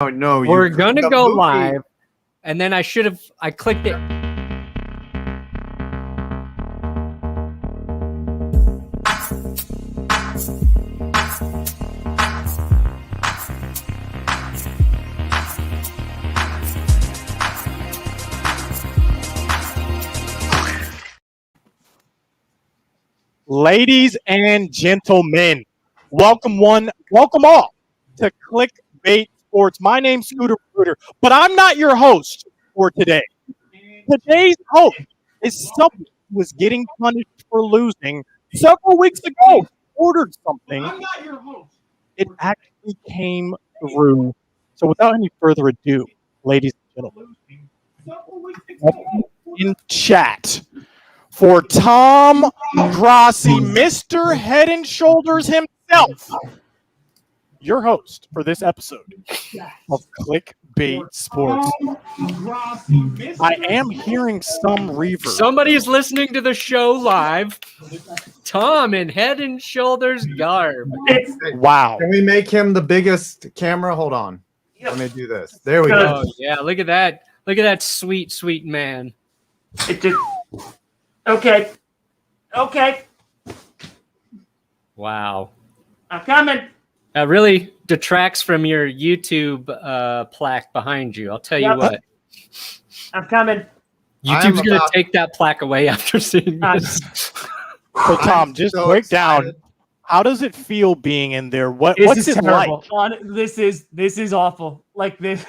Oh no, We're gonna go live, and then I clicked it. Ladies and gentlemen, welcome all to Clickbait Sports. My name's Scooter Brooter, but I'm not your host for today. Today's host is someone who was getting punished for losing several weeks ago. Ordered something. I'm not your host. It actually came through. So without any further ado, ladies and gentlemen, in chat for Tom Grossi, Mr. Head and Shoulders himself, your host for this episode of Clickbait Sports. I am hearing some reverb. Somebody's listening to the show live. Tom in Head and Shoulders garb. Wow. Can we make him the biggest camera? Hold on. Let me do this. There we go. Oh, yeah, look at that. Look at that sweet, sweet man. Okay. Wow. I'm coming. That really detracts from your YouTube plaque behind you. I'll tell you what. I'm coming. YouTube's going to take that plaque away after seeing this. So, Tom, just break down. How does it feel being in there? What's it terrible. like? This is awful. Like this,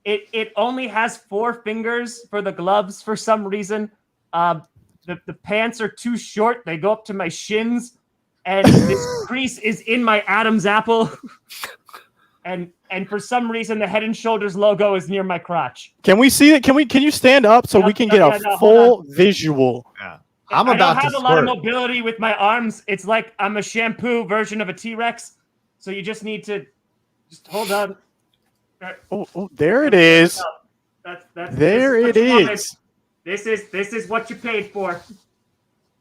it only has 4 fingers for the gloves for some reason. The pants are too short. They go up to my shins, and this crease is in my Adam's apple. And for some reason, the Head and Shoulders logo is near my crotch. Can we see it? Can you stand up so we can get a full visual? Yeah. I don't have a lot of mobility with my arms. It's like I'm a shampoo version of a T-Rex. So you just need to just hold on. Oh, there it is. There it is. This is what you paid for.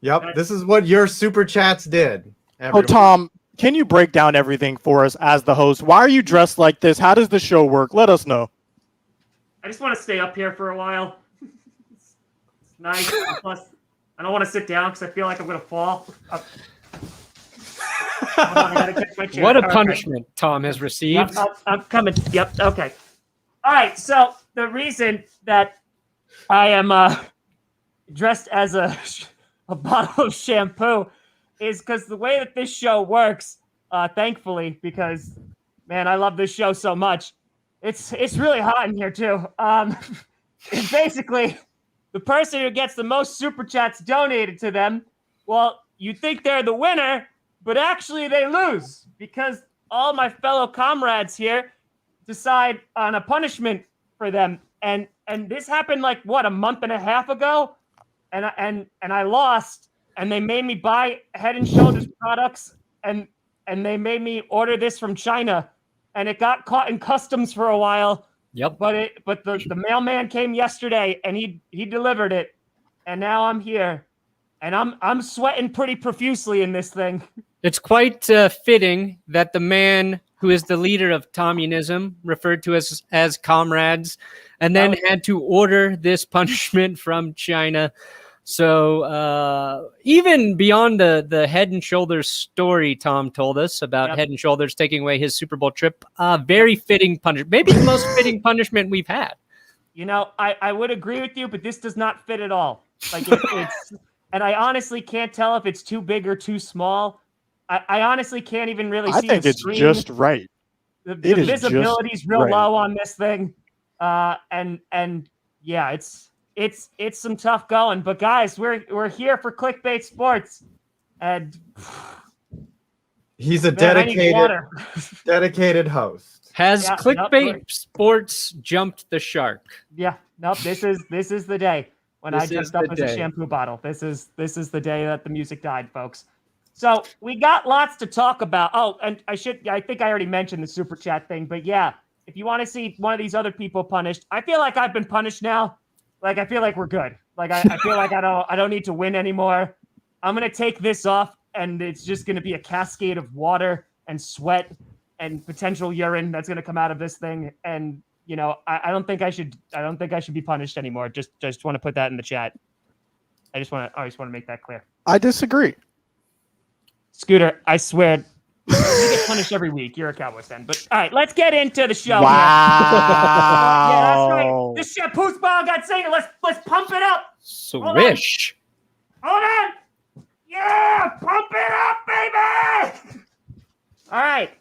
Yep, this is what your super chats did. Everyone. Oh, Tom, can you break down everything for us as the host? Why are you dressed like this? How does the show work? Let us know. I just want to stay up here for a while. It's nice. Plus, I don't want to sit down because I feel like I'm going to fall. What a punishment Tom has received. I'm coming. Yep, okay. All right, so the reason that I am dressed as a bottle of shampoo is because the way that this show works, thankfully, because, man, I love this show so much. It's really hot in here, too. It's basically the person who gets the most super chats donated to them, well, you think they're the winner, but actually they lose because all my fellow comrades here decide on a punishment for them. And this happened like a month and a half ago, and I lost, and they made me buy Head and Shoulders products, and they made me order this from China, and it got caught in customs for a while. Yep. But the mailman came yesterday, and he delivered it, and now I'm here, and I'm sweating pretty profusely in this thing. It's quite fitting that the man who is the leader of Tommunism, referred to as comrades, and then had to order this punishment from China. So even beyond the Head and Shoulders story Tom told us about Head and Shoulders taking away his Super Bowl trip, very fitting punishment. Maybe the most fitting punishment we've had. You know, I would agree with you, but this does not fit at all. Like it's and I honestly can't tell if it's too big or too small. I honestly can't even really see. I think it's just right. The visibility is real low on this thing, and yeah, it's some tough going. But guys, we're here for Clickbait Sports, and he's a dedicated host. Has Clickbait Sports jumped the shark? Yeah, nope. This is the day when I dressed up as a shampoo bottle. This is the day that the music died, folks. So we got lots to talk about. Oh, and I think I already mentioned the super chat thing, but yeah, if you want to see one of these other people punished, I feel like I've been punished now. Like, I feel like we're good. Like, I feel like I don't need to win anymore. I'm going to take this off, and it's just going to be a cascade of water and sweat and potential urine that's going to come out of this thing. And I don't think I should be punished anymore. Just want to put that in the chat. I just want to make that clear. I disagree. Scooter, I swear, you get punished every week. You're a Cowboys fan. But all right, let's get into the show. Wow. Yeah, that's right. The shampoo ball got single. Let's pump it up. Swish. Hold on. Yeah, pump it up, baby. All right.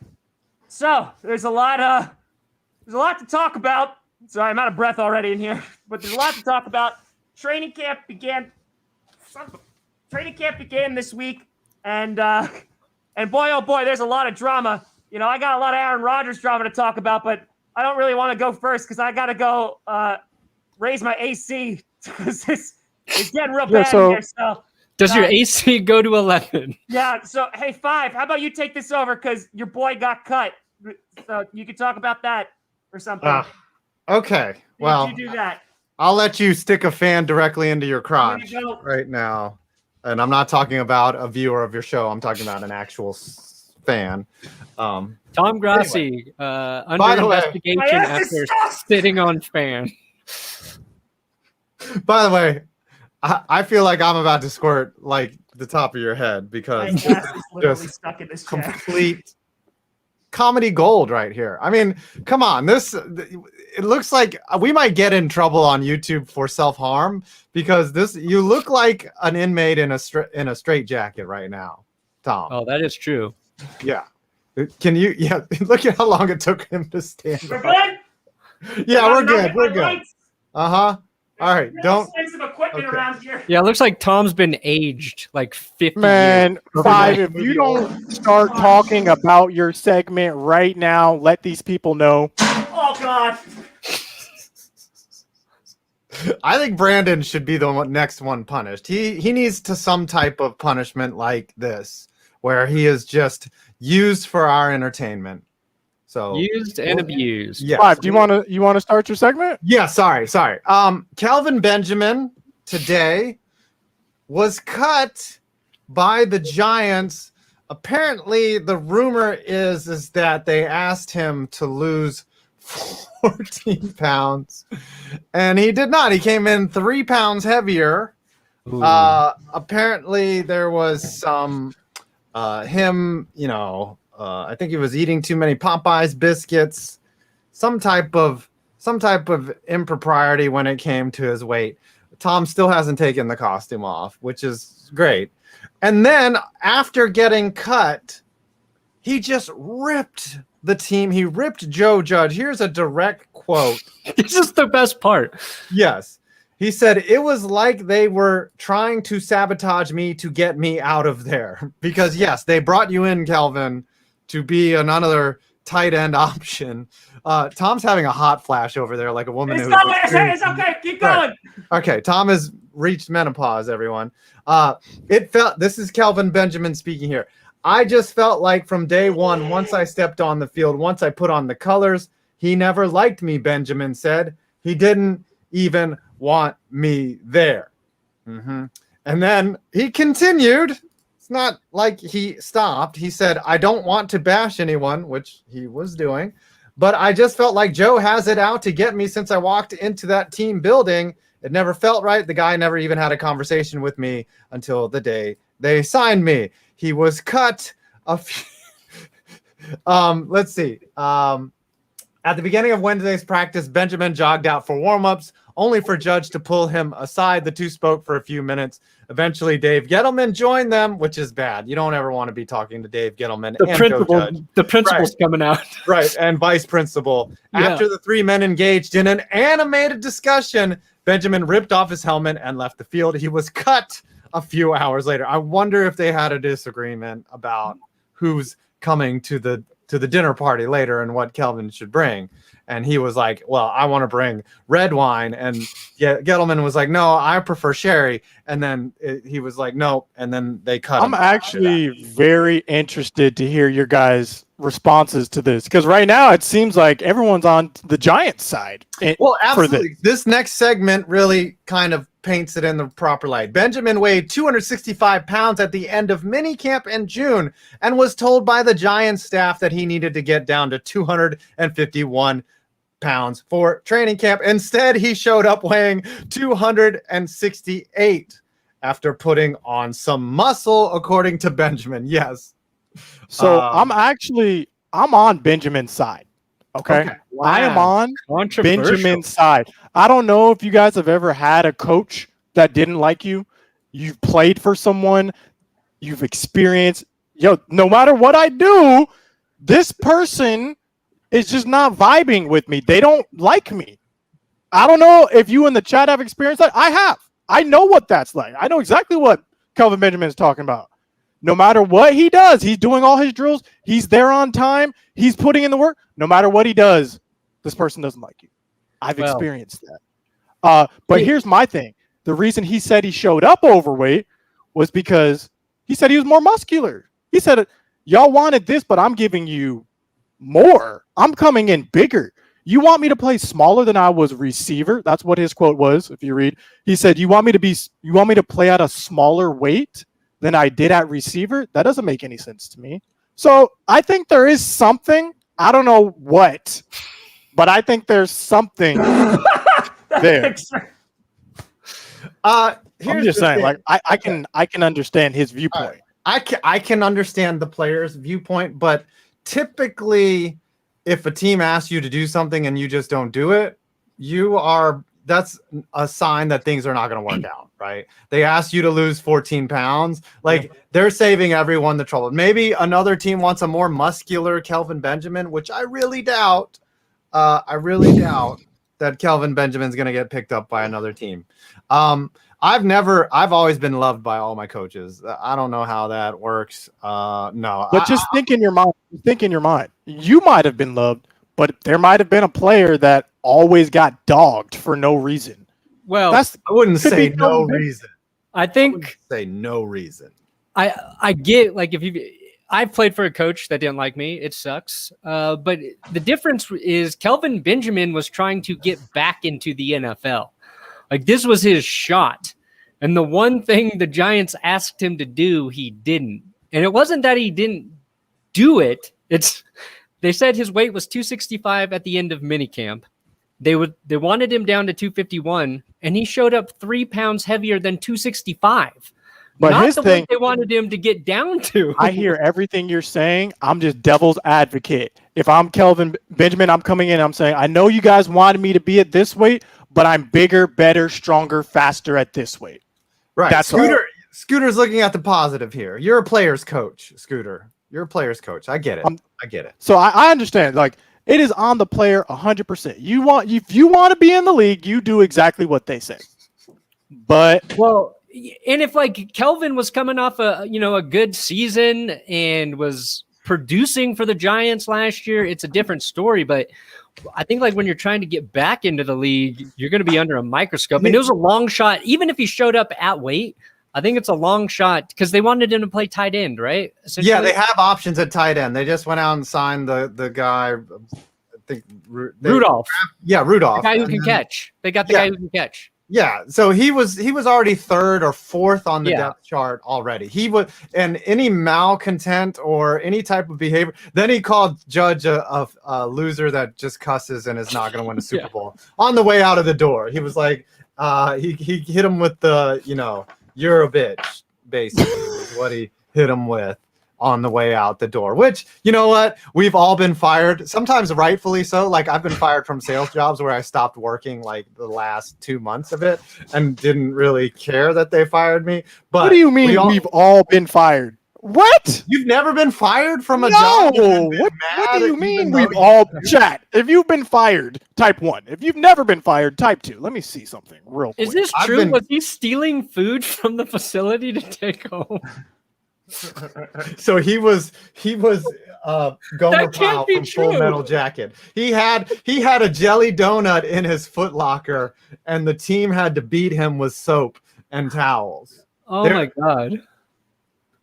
So there's a lot to talk about. Sorry, I'm out of breath already in here, but there's a lot to talk about. Training camp began this week, and boy, oh boy, there's a lot of drama. I got a lot of Aaron Rodgers drama to talk about, but I don't really want to go first because I got to go raise my AC because it's getting real bad here. So does your AC go to 11? Yeah. So hey, 5. How about you take this over because your boy got cut, so you can talk about that or something. Okay. Well, you do that. I'll let you stick a fan directly into your crotch right now. And I'm not talking about a viewer of your show. I'm talking about an actual fan. Tom Grassi, under investigation after sitting on fan. By the way, I feel like I'm about to squirt like the top of your head because just stuck in this chair. Complete comedy gold right here. I mean, come on. It looks like we might get in trouble on YouTube for self-harm because you look like an inmate in a straight jacket right now, Tom. Oh, that is true. Yeah. Can you? Yeah. Look at how long it took him to stand. We're good. Yeah, we're good. We're good. All right. Don't. Expensive equipment around here. Yeah, it looks like Tom's been aged like 50 Man, years. 5, if you don't start talking about your segment right now, let these people know. Oh, God. I think Brandon should be the next one punished. He needs some type of punishment like this, where he is just used for our entertainment. So used and abused. Yes. 5, do you want to start your segment? Yeah, sorry. Kelvin Benjamin today was cut by the Giants. Apparently, the rumor is that they asked him to lose 14 pounds, and he did not. He came in 3 pounds heavier. Apparently, there was some I think he was eating too many Popeyes biscuits, some type of impropriety when it came to his weight. Tom still hasn't taken the costume off, which is great. And then after getting cut, he just ripped the team. He ripped Joe Judge. Here's a direct quote. This is the best part. Yes. He said, it was like they were trying to sabotage me to get me out of there. Because, yes, they brought you in, Kelvin, to be another tight end option. Tom's having a hot flash over there like a woman. It's okay. Keep going. Right. Okay, Tom has reached menopause, everyone. This is Kelvin Benjamin speaking here. I just felt like from day one, once I stepped on the field, once I put on the colors, he never liked me, Benjamin said. He didn't even want me there. Mm-hmm. And then he continued. It's not like he stopped. He said, I don't want to bash anyone, which he was doing, but I just felt like Joe has it out to get me since I walked into that team building. It never felt right. The guy never even had a conversation with me until the day they signed me. He was cut a few. Let's see. At the beginning of Wednesday's practice, Benjamin jogged out for warmups, only for Judge to pull him aside. The two spoke for a few minutes. Eventually, Dave Gettleman joined them, which is bad. You don't ever want to be talking to Dave Gettleman and Joe Judge. The principal's coming out. Right, and vice principal. Yeah. After the three men engaged in an animated discussion, Benjamin ripped off his helmet and left the field. He was cut a few hours later. I wonder if they had a disagreement about who's coming to the dinner party later and what Kelvin should bring. And he was like, well, I want to bring red wine. And Gettleman was like, no, I prefer sherry. And then he was like, no. And then they cut him. I'm actually very interested to hear your guys' responses to this, because right now it seems like everyone's on the Giants side. Well, absolutely. This next segment really kind of paints it in the proper light. Benjamin weighed 265 pounds at the end of minicamp in June and was told by the Giants staff that he needed to get down to 251 pounds for training camp. Instead, he showed up weighing 268 after putting on some muscle, according to Benjamin. Yes. So I'm on Benjamin's side. Okay. Wow. I am on Controversial. Benjamin's side. I don't know if you guys have ever had a coach that didn't like you. You've played for someone, you've experienced, no matter what I do, this person is just not vibing with me. They don't like me. I don't know if you in the chat have experienced that. I have. I know what that's like. I know exactly what Kelvin Benjamin is talking about. No matter what he does, he's doing all his drills. He's there on time. He's putting in the work. No matter what he does, this person doesn't like you. I've experienced that. But here's my thing. The reason he said he showed up overweight was because he said he was more muscular. He said, y'all wanted this, but I'm giving you more. I'm coming in bigger. You want me to play smaller than I was receiver? That's what his quote was. If you read, he said, you want me to play at a smaller weight than I did at receiver? That doesn't make any sense to me. So I think there is something. I don't know what, but I think there's something there. I'm just saying, like I can understand his viewpoint. I can understand the player's viewpoint, but typically, if a team asks you to do something and you just don't do it, that's a sign that things are not going to work out, right? They asked you to lose 14 pounds. They're saving everyone the trouble. Maybe another team wants a more muscular Kelvin Benjamin, which I really doubt. I really doubt that Kelvin Benjamin's going to get picked up by another team. I've always been loved by all my coaches. I don't know how that works. No. But just think in your mind. You might have been loved, but there might have been a player that always got dogged for no reason. Well, I wouldn't say no reason. I think say no reason. I get, like, I've played for a coach that didn't like me. It sucks. But the difference is Kelvin Benjamin was trying to get back into the NFL. Like, this was his shot. And the one thing the Giants asked him to do, he didn't. And it wasn't that he didn't do it. They said his weight was 265 at the end of minicamp. They wanted him down to 251, and he showed up 3 pounds heavier than 265. But not his the thing, weight they wanted him to get down to. I hear everything you're saying. I'm just devil's advocate. If I'm Kelvin Benjamin, I'm coming in, I'm saying, I know you guys wanted me to be at this weight, but I'm bigger, better, stronger, faster at this weight. Right. That's Scooter's looking at the positive here. You're a player's coach, Scooter. You're a player's coach. I get it. I get it. So I understand. Like, it is on the player 100%. If you want to be in the league, you do exactly what they say. But and if, like, Kelvin was coming off a good season and was producing for the Giants last year, it's a different story. But I think, like, when you're trying to get back into the league, you're going to be under a microscope. And it was a long shot. Even if he showed up at weight, I think it's a long shot because they wanted him to play tight end, right? Yeah, they have options at tight end. They just went out and signed the guy, I think Rudolph. Rudolph. The guy who can catch. They got the guy who can catch. Yeah, so he was already third or fourth on the depth chart already. He was, and any malcontent or any type of behavior. Then he called Judge a loser that just cusses and is not going to win a Super Bowl on the way out of the door. He was like, he hit him with the, you're a bitch, basically, is what he hit him with on the way out the door, which, you know what? We've all been fired, sometimes rightfully so. Like, I've been fired from sales jobs where I stopped working like the last 2 months of it and didn't really care that they fired me. But what do you mean we've all been fired? What? You've never been fired from a job? What do you mean we've all chat? If you've been fired, type 1. If you've never been fired, type 2. Let me see something real quick. Is this true? Was he stealing food from the facility to take home? So he was Gomer That can't Pyle be from Full true. Metal Jacket. He had a jelly donut in his Foot Locker, and the team had to beat him with soap and towels. Oh There- my God.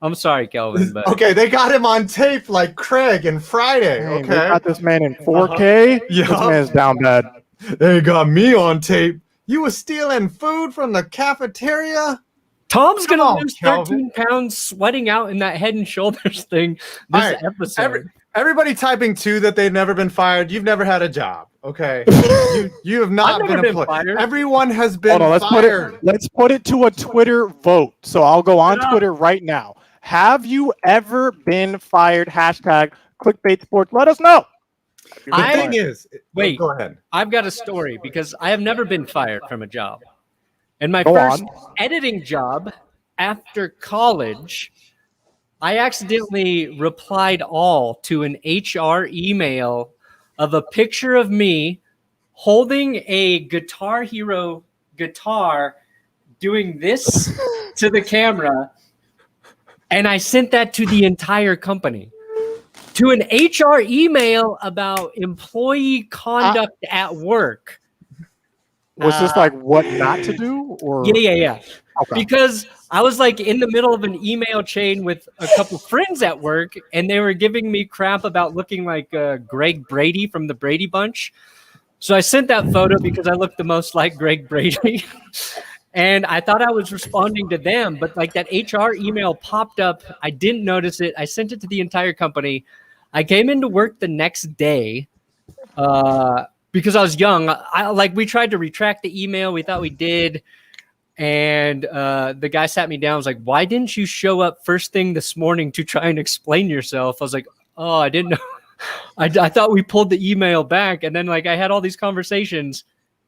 I'm sorry, Kelvin, but Okay, they got him on tape like Craig and Friday. Dang, Okay, they got this man in 4K. Yeah. This man's down bad. they got me on tape. You were stealing food from the cafeteria. Tom's Come gonna on, lose Kelvin. 13 pounds sweating out in that Head and Shoulders thing this All right, episode. Everybody typing too that they've never been fired. You've never had a job. Okay, you have not I've never been been employed. fired. Everyone has been Hold on, fired. let's put it to a Twitter vote. So I'll go on Yeah. Twitter right now. Have you ever been fired? Hashtag Clickbait Sports. Let us know. The I- thing is, Wait. go ahead. I've got a story because I have never been fired from a job. And my Go first on. editing job after college, I accidentally replied all to an HR email of a picture of me holding a Guitar Hero guitar doing this to the camera. And I sent that to the entire company. To an HR email about employee conduct at work. Was this like what not to do? Or Yeah. Okay. Because I was like in the middle of an email chain with a couple friends at work, and they were giving me crap about looking like Greg Brady from the Brady Bunch. So I sent that photo because I looked the most like Greg Brady. And I thought I was responding to them, but like that HR email popped up. I didn't notice it. I sent it to the entire company. I came into work the next day because I was young. We tried to retract the email. We thought we did. And the guy sat me down. I was like, why didn't you show up first thing this morning to try and explain yourself? I was like, oh, I didn't know. I thought we pulled the email back. And then like I had all these conversations.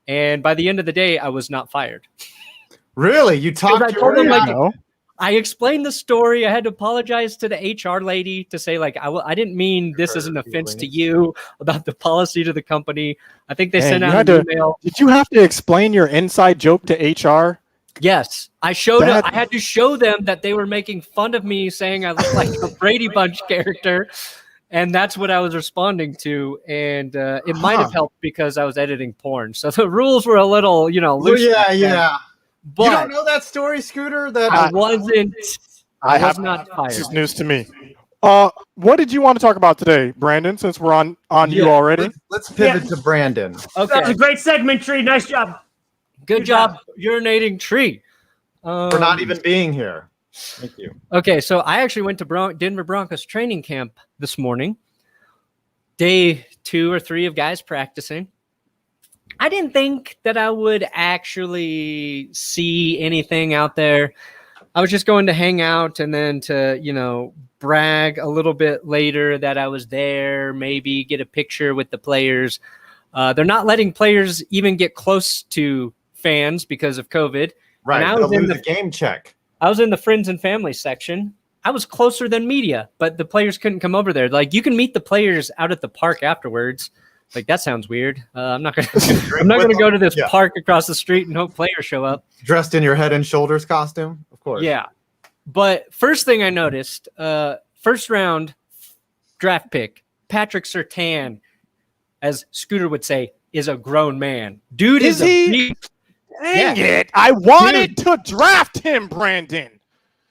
And by the end of the day, I was not fired. Really, you talked I to told her? them, like, No. I explained the story. I had to apologize to the HR lady to say, like, I didn't mean this as an Her offense to feelings. you about the policy to the company. I think they Man, sent you out had an to- email. Did you have to explain your inside joke to HR? Yes, I showed That- I had to show them that they were making fun of me, saying I look like a Brady Bunch character, and that's what I was responding to. And it might have helped because I was editing porn, so the rules were a little, Well, loose. yeah. back then. You But don't know that story, Scooter? That I wasn't. I was have not fired. This is news to me. What did you want to talk about today, Brandon? Since we're on you Yeah. already. Let's pivot to Brandon. That was Okay, a great segment, Tree. Nice job. good job, urinating tree. For not even being here. Thank you. Okay, so I actually went to Denver Broncos training camp this morning. Day 2 or 3 of guys practicing. I didn't think that I would actually see anything out there. I was just going to hang out and then to, brag a little bit later that I was there, maybe get a picture with the players. They're not letting players even get close to fans because of COVID. Right. I They'll was in lose the- a game check. I was in the friends and family section. I was closer than media, but the players couldn't come over there. Like you can meet the players out at the park afterwards. Like that sounds weird. I'm not gonna. I'm not gonna go to this Yeah. park across the street and hope players show up. Dressed in your Head and Shoulders costume, of course. Yeah, but first thing I noticed, first round draft pick Patrick Surtain, as Scooter would say, is a grown man. Dude Is is a he? beast. Dang it! I wanted to draft him, Brandon.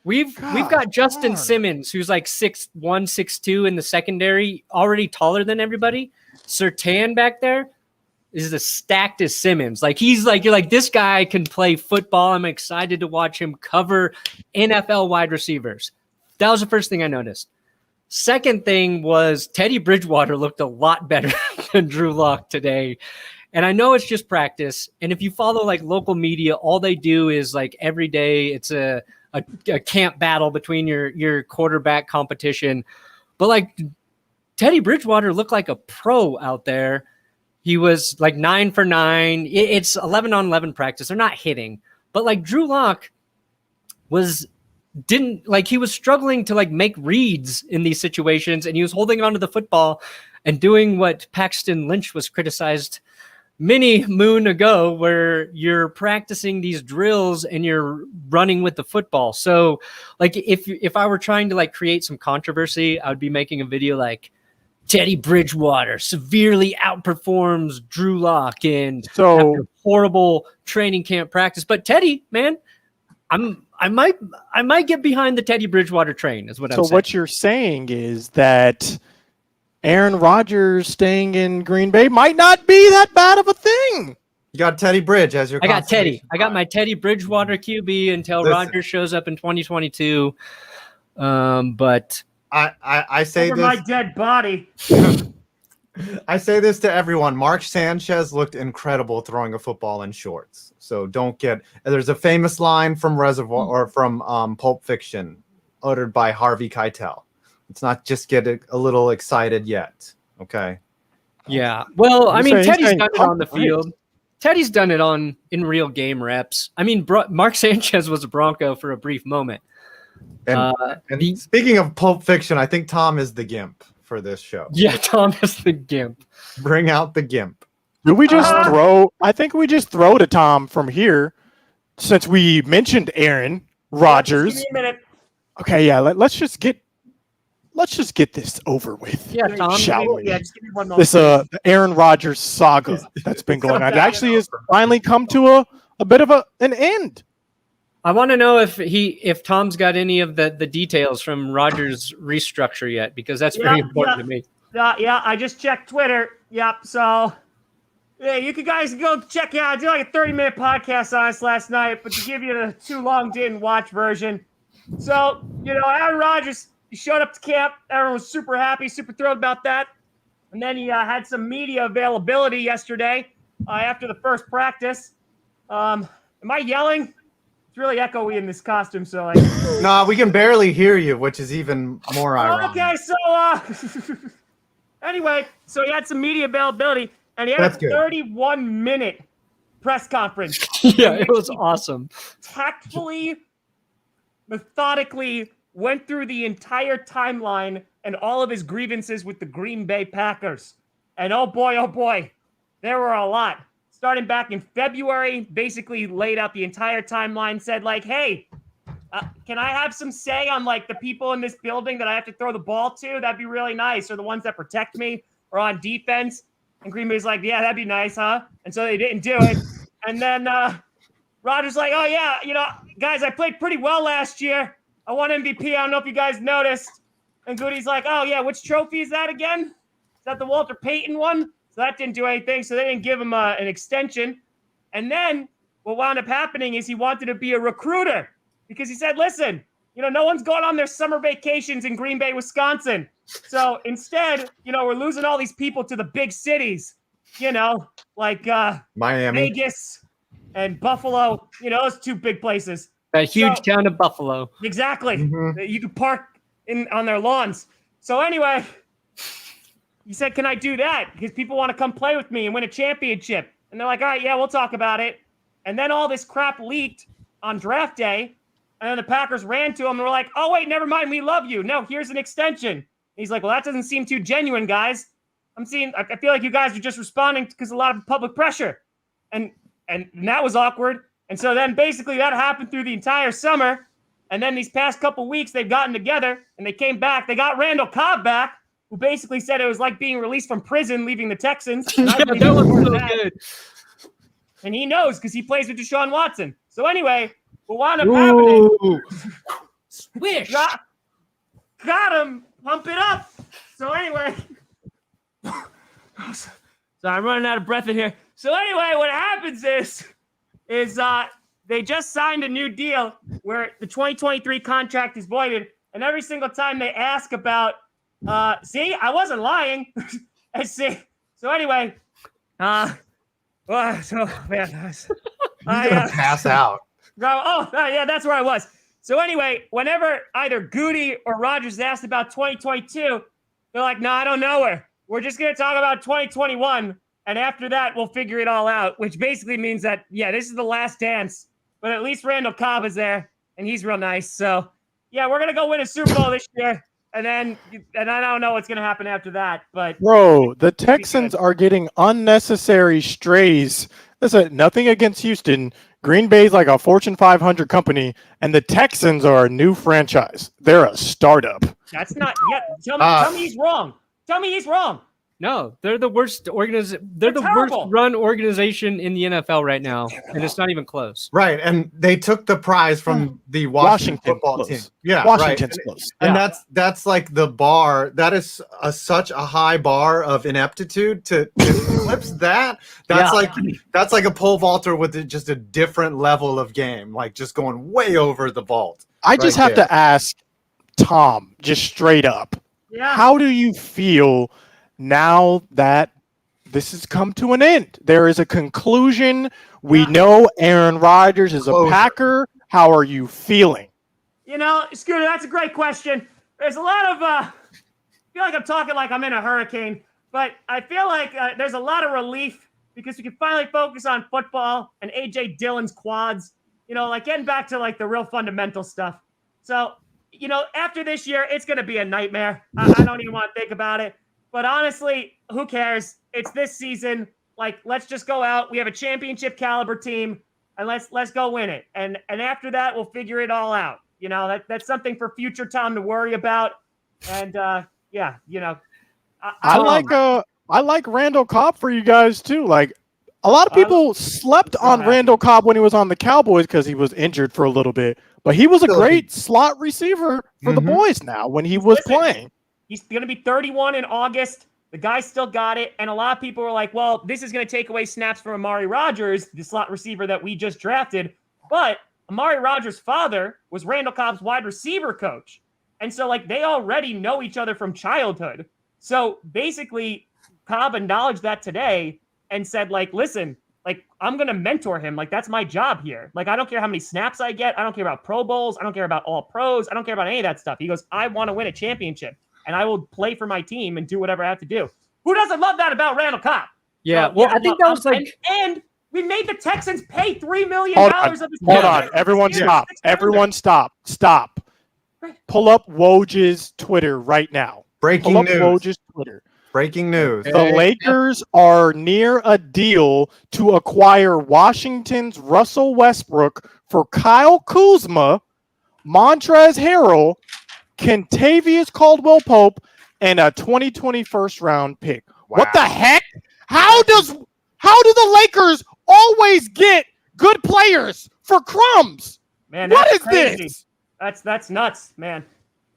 We've God got Justin darn. Simmons, who's like 6'1", 6'2" in the secondary, already taller than everybody. Surtain back there is as stacked as Simmons. Like you're like, this guy can play football. I'm excited to watch him cover NFL wide receivers. That was the first thing I noticed. Second thing was Teddy Bridgewater looked a lot better than Drew Lock today. And I know it's just practice. And if you follow like local media, all they do is like every day it's a camp battle between your quarterback competition. But like Teddy Bridgewater looked like a pro out there. He was like 9 for 9. It's 11 on 11 practice. They're not hitting. But like Drew Lock he was struggling to like make reads in these situations, and he was holding onto the football and doing what Paxton Lynch was criticized many moon ago where you're practicing these drills and you're running with the football. So like if I were trying to like create some controversy, I would be making a video like Teddy Bridgewater severely outperforms Drew Lock in after horrible training camp practice. But Teddy, man, I might get behind the Teddy Bridgewater train is what I'm saying. So what you're saying is that Aaron Rodgers staying in Green Bay might not be that bad of a thing. You got Teddy Bridge as your. I got Teddy. I got my Teddy Bridgewater QB until Rodgers shows up in 2022. But I say over this. my dead body. I say this to everyone. Mark Sanchez looked incredible throwing a football in shorts. So don't get. There's a famous line from Reservoir or from Pulp Fiction, uttered by Harvey Keitel. Let's not just get a little excited yet. Okay. Yeah. Well, I mean, Teddy's done it on the right. field. Teddy's done it in real game reps. I mean, Mark Sanchez was a Bronco for a brief moment. And speaking of Pulp Fiction, I think Tom is the Gimp for this show. Yeah, Tom is the Gimp. Bring out the Gimp. Do we just throw? I think we just throw to Tom from here, since we mentioned Aaron Rodgers. Just give me a minute. Okay, yeah. Let's just get this over with. Yeah, Tom. Shall we? Yeah, just give me one moment. This the Aaron Rodgers saga that's been going on. It actually has finally come to a bit of an end. I want to know if Tom's got any of the details from Rodgers' restructure yet, because that's very important to me. Yeah, I just checked Twitter. Yep. So, yeah, you guys go check it out. I did like a 30-minute podcast on this last night, but to give you the too long didn't watch version. So, Aaron Rodgers, he showed up to camp. Everyone was super happy, super thrilled about that. And then he had some media availability yesterday after the first practice. Am I yelling? It's really echoey in this costume, so like. No, we can barely hear you, which is even more ironic. Okay, so anyway, so he had some media availability, and he had a 31-minute press conference. Yeah, it was awesome. Tactfully, methodically went through the entire timeline and all of his grievances with the Green Bay Packers. And oh boy, there were a lot. Starting back in February, basically laid out the entire timeline, said like, hey, can I have some say on like the people in this building that I have to throw the ball to? That'd be really nice. Or the ones that protect me or on defense. And Green Bay's like, yeah, that'd be nice, huh? And so they didn't do it. And then Rodgers like, oh yeah, guys, I played pretty well last year. I won MVP. I don't know if you guys noticed. And Goody's like, oh yeah, which trophy is that again? Is that the Walter Payton one? So that didn't do anything. So they didn't give him an extension. And then what wound up happening is he wanted to be a recruiter because he said, listen, no one's going on their summer vacations in Green Bay, Wisconsin. So instead, we're losing all these people to the big cities, like Miami, Vegas and Buffalo, those two big places. That huge town of Buffalo. Exactly. Mm-hmm. You could park on their lawns. So anyway, he said, can I do that? Because people want to come play with me and win a championship. And they're like, all right, yeah, we'll talk about it. And then all this crap leaked on draft day. And then the Packers ran to him and were like, oh, wait, never mind. We love you. No, here's an extension. And he's like, well, that doesn't seem too genuine, guys. I feel like you guys are just responding because a lot of public pressure. And that was awkward. And so then basically that happened through the entire summer. And then these past couple weeks, they've gotten together and they came back. They got Randall Cobb back, who basically said it was like being released from prison, leaving the Texans. And I believe that was more so than that. good. And he knows because he plays with Deshaun Watson. So anyway, what wound up happening? Swish. Got him. Pump it up. So anyway. So I'm running out of breath in here. So anyway, what happens is they just signed a new deal where the 2023 contract is voided. And every single time they ask about, see, I wasn't lying. So anyway, so man, I'm gonna pass out. Yeah, that's where I was. So anyway, whenever either Goody or Rodgers asked about 2022, they're like, no, I don't know her. We're just going to talk about 2021. And after that, we'll figure it all out, which basically means that, yeah, this is the last dance. But at least Randall Cobb is there, and he's real nice. So, yeah, we're going to go win a Super Bowl this year. and I don't know what's going to happen after that. But Bro, the Texans are getting unnecessary strays. Listen, nothing against Houston. Green Bay's like a Fortune 500 company, and the Texans are a new franchise. They're a startup. that's not yet. Tell me he's wrong. Tell me he's wrong. No, they're the worst They're the worst run organization in the NFL right now, and it's not even close. Right, and they took the prize from the Washington football team. Yeah, Washington's right. close. And that's like the bar. That is such a high bar of ineptitude to eclipse that. That's like a pole vaulter with just a different level of game, like just going way over the vault. I just have to ask Tom, just straight up, how do you feel now that this has come to an end? There is a conclusion. We know Aaron Rodgers is a Packer. How are you feeling? Scooter, that's a great question. There's a lot of I feel like I'm talking like I'm in a hurricane, but I feel like there's a lot of relief because we can finally focus on football and AJ Dillon's quads, like getting back to like the real fundamental stuff. So, after this year, it's going to be a nightmare. I don't even want to think about it. But honestly, who cares? It's this season. Like, let's just go out. We have a championship caliber team, and let's go win it. And after that, we'll figure it all out. That's something for future Tom to worry about. And I like Randall Cobb for you guys too. Like, a lot of people slept on Randall Cobb when he was on the Cowboys because he was injured for a little bit. But he was a great slot receiver for the boys now when he was playing. He's going to be 31 in August. The guy still got it. And a lot of people were like, well, this is going to take away snaps from Amari Rodgers, the slot receiver that we just drafted. But Amari Rodgers' father was Randall Cobb's wide receiver coach. And so, they already know each other from childhood. So, basically, Cobb acknowledged that today and said, listen, I'm going to mentor him. That's my job here. I don't care how many snaps I get. I don't care about Pro Bowls. I don't care about all pros. I don't care about any of that stuff. He goes, I want to win a championship. And I will play for my team and do whatever I have to do. Who doesn't love that about Randall Cobb? Yeah, I think that was and we made the Texans pay $3 million of his Hold on. Everyone stop. Everyone stop. Stop. Pull up Woj's Twitter right now. Breaking Pull up news. Woj's Twitter. Breaking news. The Lakers are near a deal to acquire Washington's Russell Westbrook for Kyle Kuzma, Montrezl Harrell, Kentavious Caldwell-Pope, and a 2020 first-round pick. Wow. What the heck? How do the Lakers always get good players for crumbs? Man, what is crazy. this? That's nuts, man.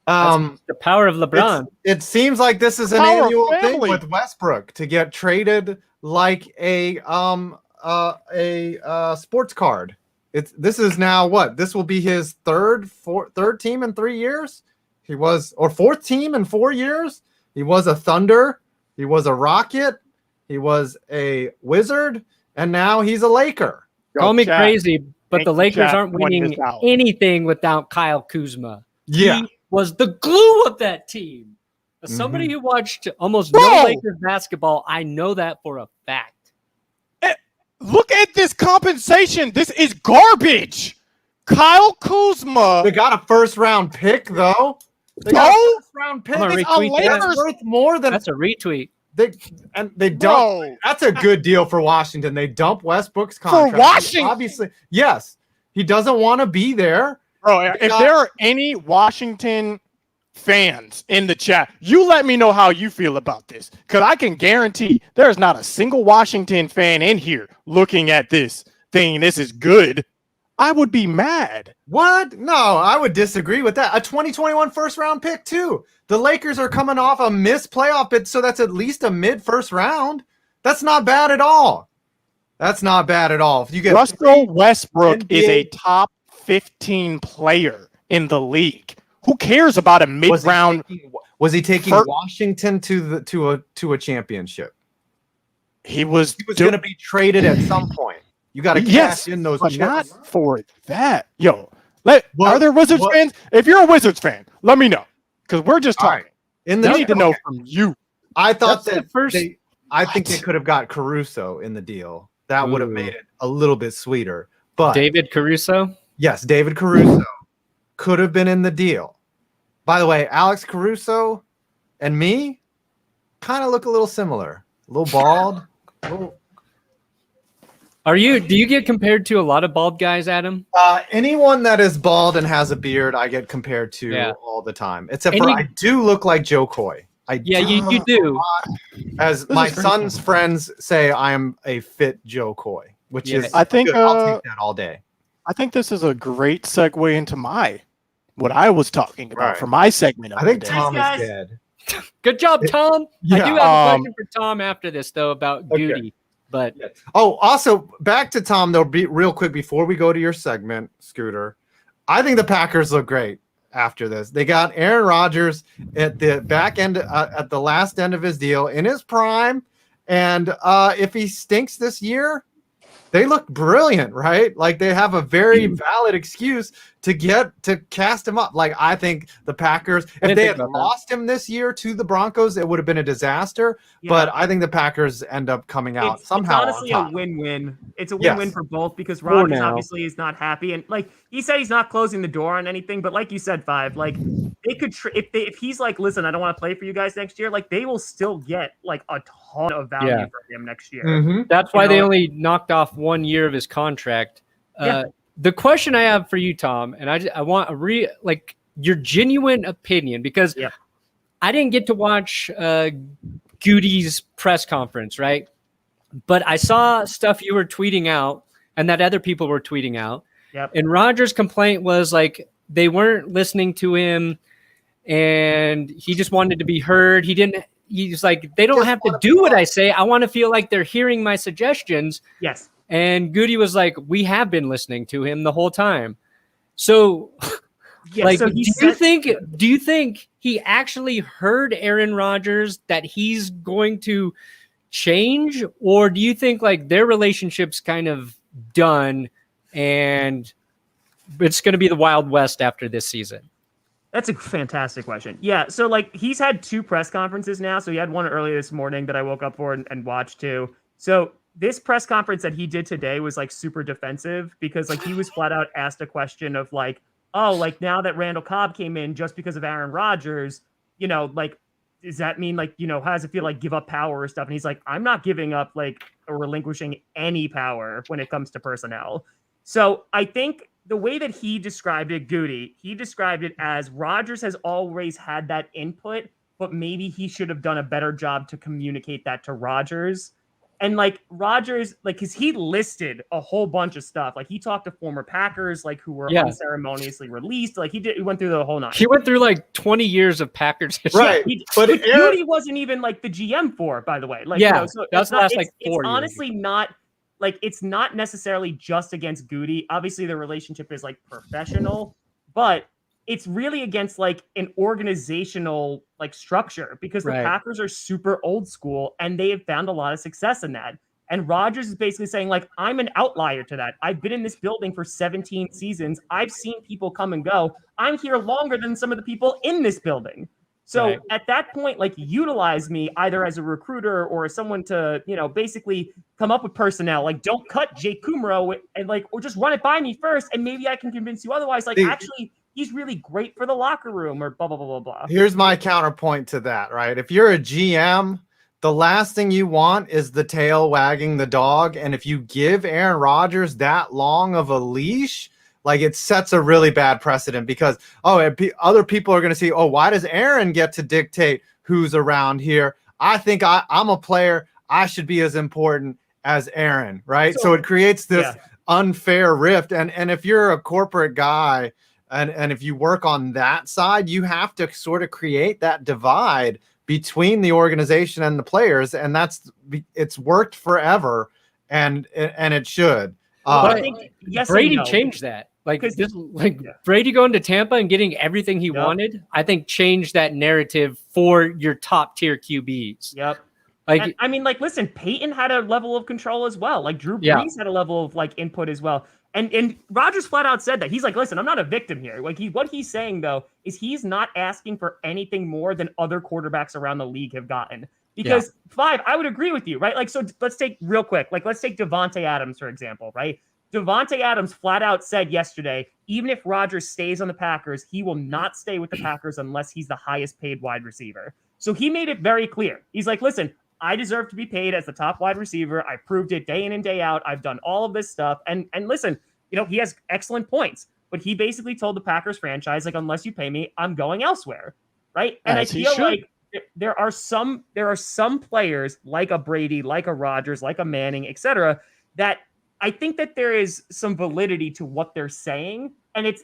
That's the power of LeBron. It seems like this is an annual thing with Westbrook to get traded like a sports card. This is now what? This will be his third team in 3 years. He was, or fourth team in 4 years. He was a Thunder. He was a Rocket. He was a Wizard. And now he's a Laker. Call me crazy, but the Lakers aren't winning anything without Kyle Kuzma. Yeah. He was the glue of that team. As somebody who watched almost no Lakers basketball, I know that for a fact. Look at this compensation. This is garbage. Kyle Kuzma. They got a first-round pick, though. They got a first-round pick. That's worth more than. That's a retweet. They dump. That's a good deal for Washington. They dump Westbrook's contract. For Washington, obviously, yes. He doesn't want to be there. Bro, if there are any Washington fans in the chat, you let me know how you feel about this, because I can guarantee there's not a single Washington fan in here looking at this thinking this is good. I would be mad. What? No, I would disagree with that. A 2021 first-round pick, too. The Lakers are coming off a missed playoff bid, so that's at least a mid-first round. That's not bad at all. That's not bad at all. If you get Russell Westbrook is a top 15 player in the league. Who cares about a mid-round? Was he taking Washington to a championship? He was going to be traded at some point. You got to cash in those chips. Not for that. Yo, are there Wizards fans? If you're a Wizards fan, let me know, because we're just talking. We need to know from you. I thought I think they could have got Caruso in the deal. That would have made it a little bit sweeter. But David Caruso? Yes, David Caruso could have been in the deal. By the way, Alex Caruso and me kind of look a little similar. A little bald. Do you get compared to a lot of bald guys, Adam? Anyone that is bald and has a beard, I get compared to all the time. Except for I do look like Joe Coy. You do. As my son's friends say, I am a fit Joe Coy, which is I think good. I'll take that all day. I think this is a great segue into what I was talking about for my segment. I think Tom is dead. Good job, Tom. Yeah. I do have a question for Tom after this, though, about Goody. But also back to Tom, though, real quick before we go to your segment, Scooter. I think the Packers look great after this. They got Aaron Rodgers at the back end, at the last end of his deal in his prime. And if he stinks this year, they look brilliant, right? Like they have a very valid excuse to cast him up. Like I think the Packers, if they had lost him this year to the Broncos, it would have been a disaster. Yeah. But I think the Packers end up coming out somehow. It's honestly a win-win. It's a win-win for both because Rodgers obviously is not happy, and like he said, he's not closing the door on anything. But like you said, Five, like they could if he's like, listen, I don't want to play for you guys next year. Like they will still get like a ton of value for him next year. Mm-hmm. That's why they only knocked off 1 year of his contract. The question I have for you, Tom, and I want your genuine opinion because I didn't get to watch Goody's press conference, right? But I saw stuff you were tweeting out and that other people were tweeting out. Yep. And Rodgers' complaint was like they weren't listening to him and he just wanted to be heard. He's like, they don't have to do what I say. I want to feel like they're hearing my suggestions. Yes. And Goody was like, we have been listening to him the whole time. So, do you think he actually heard Aaron Rodgers that he's going to change? Or do you think like their relationship's kind of done and it's going to be the Wild West after this season? That's a fantastic question. Yeah, so like he's had 2 press conferences now. So he had one earlier this morning that I woke up for and watched too. So this press conference that he did today was like super defensive because like he was flat out asked a question of like, oh, like now that Randall Cobb came in just because of Aaron Rodgers, you know, like, does that mean like, you know, how does it feel like give up power or stuff? And he's like, I'm not giving up like or relinquishing any power when it comes to personnel. So I think the way that he described it, Goody, he described it as Rodgers has always had that input, but maybe he should have done a better job to communicate that to Rodgers. And like Rodgers, like, cause he listed a whole bunch of stuff. Like he talked to former Packers, like who were unceremoniously released. Like he went through the whole 9. He went through like 20 years of Packers history. Right. But Goody wasn't even like the GM for it, by the way. Like, you know, so that's last like 4 years. It's honestly not like, it's not necessarily just against Goody. Obviously the relationship is like professional, but it's really against like an organizational like structure because the Packers are super old school and they have found a lot of success in that. And Rodgers is basically saying like, I'm an outlier to that. I've been in this building for 17 seasons. I've seen people come and go. I'm here longer than some of the people in this building. So at that point, like utilize me either as a recruiter or as someone to, you know, basically come up with personnel. Like don't cut Jake Kumro and like, or just run it by me first. And maybe I can convince you otherwise. Like actually, he's really great for the locker room or blah, blah, blah, blah, blah. Here's my counterpoint to that, right? If you're a GM, the last thing you want is the tail wagging the dog. And if you give Aaron Rodgers that long of a leash, like it sets a really bad precedent because, other people are going to see, why does Aaron get to dictate who's around here? I think I'm a player. I should be as important as Aaron, right? So it creates this unfair rift. And if you're a corporate guy, and if you work on that side, you have to sort of create that divide between the organization and the players, and it's worked forever, and it should. But I think Brady changed that. Brady going to Tampa and getting everything he wanted, I think changed that narrative for your top tier QBs. Yep. Like, I mean, like, listen, Peyton had a level of control as well. Like Drew Brees had a level of like input as well. And Rodgers flat out said that. He's like, listen, I'm not a victim here. Like what he's saying though is he's not asking for anything more than other quarterbacks around the league have gotten. Because Five, I would agree with you, right? Like, so let's take real quick, like let's take Devontae Adams, for example, right? Devontae Adams flat out said yesterday, even if Rodgers stays on the Packers, he will not stay with the Packers unless he's the highest paid wide receiver. So he made it very clear. He's like, listen, I deserve to be paid as the top wide receiver. I proved it day in and day out. I've done all of this stuff. And listen, he has excellent points, but he basically told the Packers franchise, like, unless you pay me, I'm going elsewhere. Right. And As I he feel should. like there are some players like a Brady, like a Rodgers, like a Manning, etc., that I think that there is some validity to what they're saying. And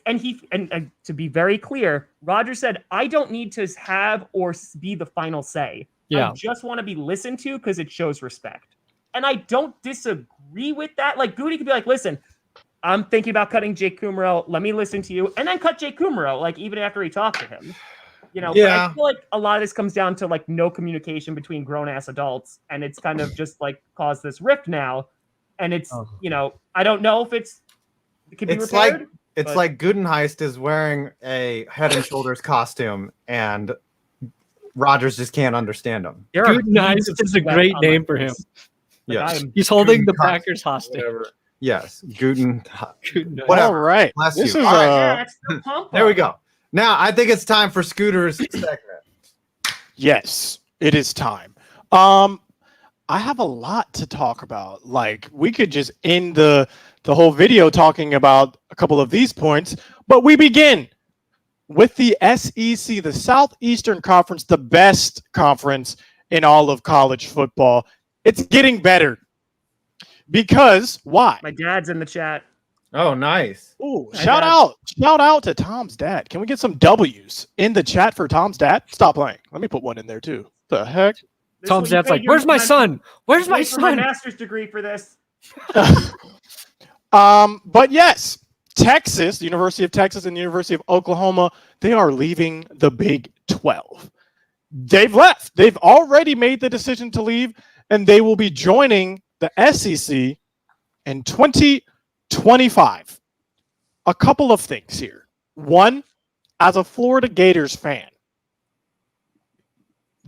to be very clear, Rodgers said, I don't need to have or be the final say. Yeah. I just want to be listened to because it shows respect. And I don't disagree with that. Like, Goody could be like, listen, I'm thinking about cutting Jake Kummerow. Let me listen to you. And then cut Jake Kummerow, like, even after he talked to him. But I feel like a lot of this comes down to, like, no communication between grown-ass adults. And it's kind of just, like, caused this rift now. And it's, I don't know if it can be repaired. It's like Gudenheist is wearing a Head and Shoulders costume, and Rodgers just can't understand him. Gudenheist is a great name for him. Yes. He's holding the Packers hostage. Whatever. Yes, Gudenheist. whatever. All right. Bless This you. is All right. Yeah, that's the pump There we up. go. Now I think it's time for Scooter's segment. Yes, it is time. I have a lot to talk about. Like, we could just end the whole video talking about a couple of these points, but we begin with the SEC, the Southeastern Conference, the best conference in all of college football. It's getting better. Because why? My dad's in the chat. Oh, nice. Ooh, Hi, shout out to Tom's dad. Can we get some W's in the chat for Tom's dad? Stop playing. Let me put one in there too. The heck? This Tom's will- dad's like, where's my son? Where's my Wait for my son? master's degree for this. But yes, Texas, the University of Texas and the University of Oklahoma, they are leaving the Big 12. They've left. They've already made the decision to leave, and they will be joining the SEC in 2025. A couple of things here. One, as a Florida Gators fan,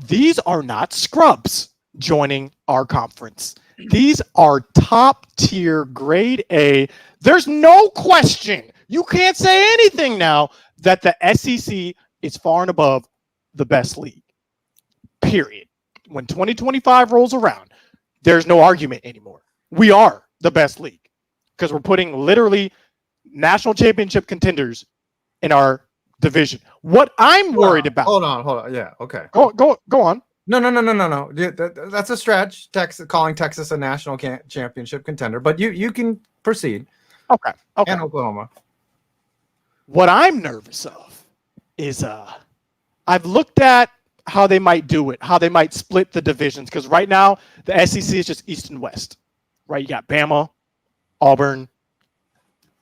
these are not scrubs joining our conference. These are top tier grade A. There's no question. You can't say anything now that the SEC is far and above the best league. Period. When 2025 rolls around, there's no argument anymore. We are the best league because we're putting literally national championship contenders in our division. What I'm worried about. Hold on. Yeah, okay. Go on. No. Yeah, that's a stretch. Calling Texas a national championship contender, but you can proceed. Okay. And Oklahoma. What I'm nervous of is I've looked at how they might do it, how they might split the divisions, because right now the SEC is just East and West, right? You got Bama, Auburn,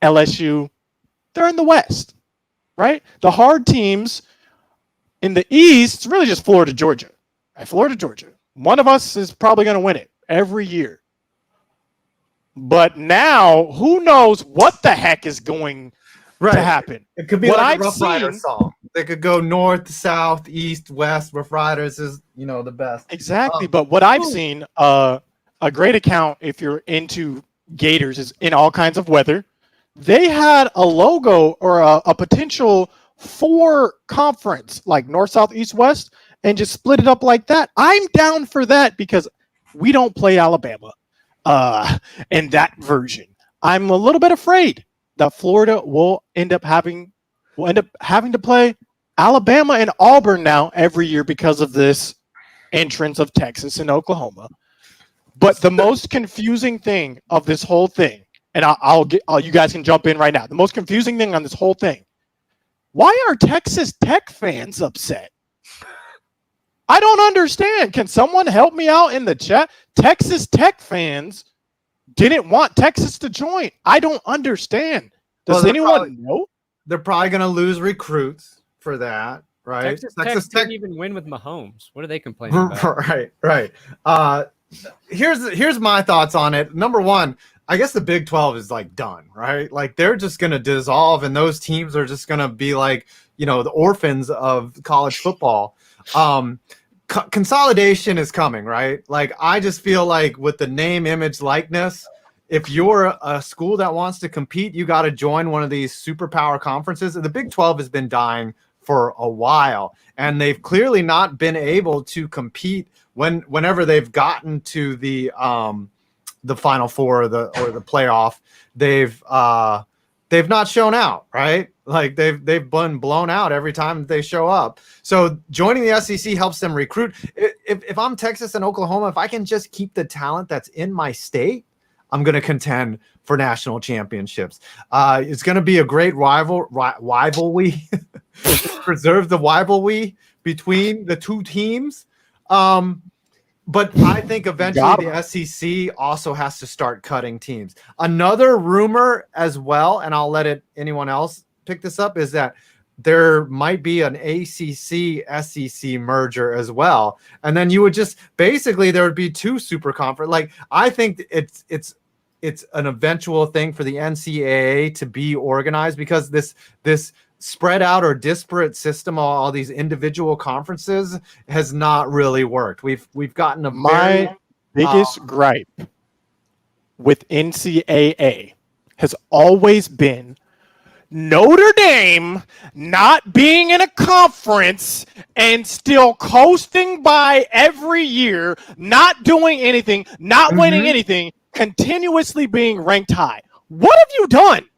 LSU. They're in the West, right? The hard teams in the East, it's really just Florida, Georgia. Right? Florida, Georgia. One of us is probably going to win it every year. But now, who knows what the heck is going to happen? It could be What like a I've Rough Rider seen- song. They could go north, south, east, west. Rough Riders is, the best. Exactly. But what I've seen, a great account, if you're into Gators, is in all kinds of weather. They had a logo or a potential 4 conference, like north, south, east, west, and just split it up like that. I'm down for that because we don't play Alabama in that version. I'm a little bit afraid that Florida will end up having to play Alabama and Auburn now every year because of this entrance of Texas and Oklahoma. But the most confusing thing of this whole thing, and you guys can jump in right now. The most confusing thing on this whole thing, why are Texas Tech fans upset? I don't understand. Can someone help me out in the chat? Texas Tech fans didn't want Texas to join. I don't understand. Does anyone know? They're probably going to lose recruits for that, right? Texas Tech didn't even win with Mahomes. What are they complaining about? Right. Here's my thoughts on it. Number one, I guess the Big 12 is like done, right? Like they're just going to dissolve, and those teams are just going to be like, the orphans of college football. Consolidation is coming, right? Like I just feel like with the name, image, likeness, if you're a school that wants to compete, you got to join one of these superpower conferences. The Big 12 has been dying for a while, and they've clearly not been able to compete whenever they've gotten to the Final Four or the playoff. They've not shown out, right? Like they've been blown out every time they show up. So joining the SEC helps them recruit. If I'm Texas and Oklahoma, if I can just keep the talent that's in my state, I'm going to contend for national championships. It's going to be a great rivalry. Preserve the rivalry between the two teams. But I think eventually the SEC also has to start cutting teams. Another rumor as well, and I'll let anyone else pick this up, is that there might be an ACC-SEC merger as well. And then you would just basically there would be two super conference. Like I think it's an eventual thing for the NCAA to be organized, because this spread out or disparate system of all these individual conferences has not really worked. We've gotten my biggest gripe with NCAA has always been Notre Dame not being in a conference and still coasting by every year, not doing anything, not winning anything, continuously being ranked high. What have you done,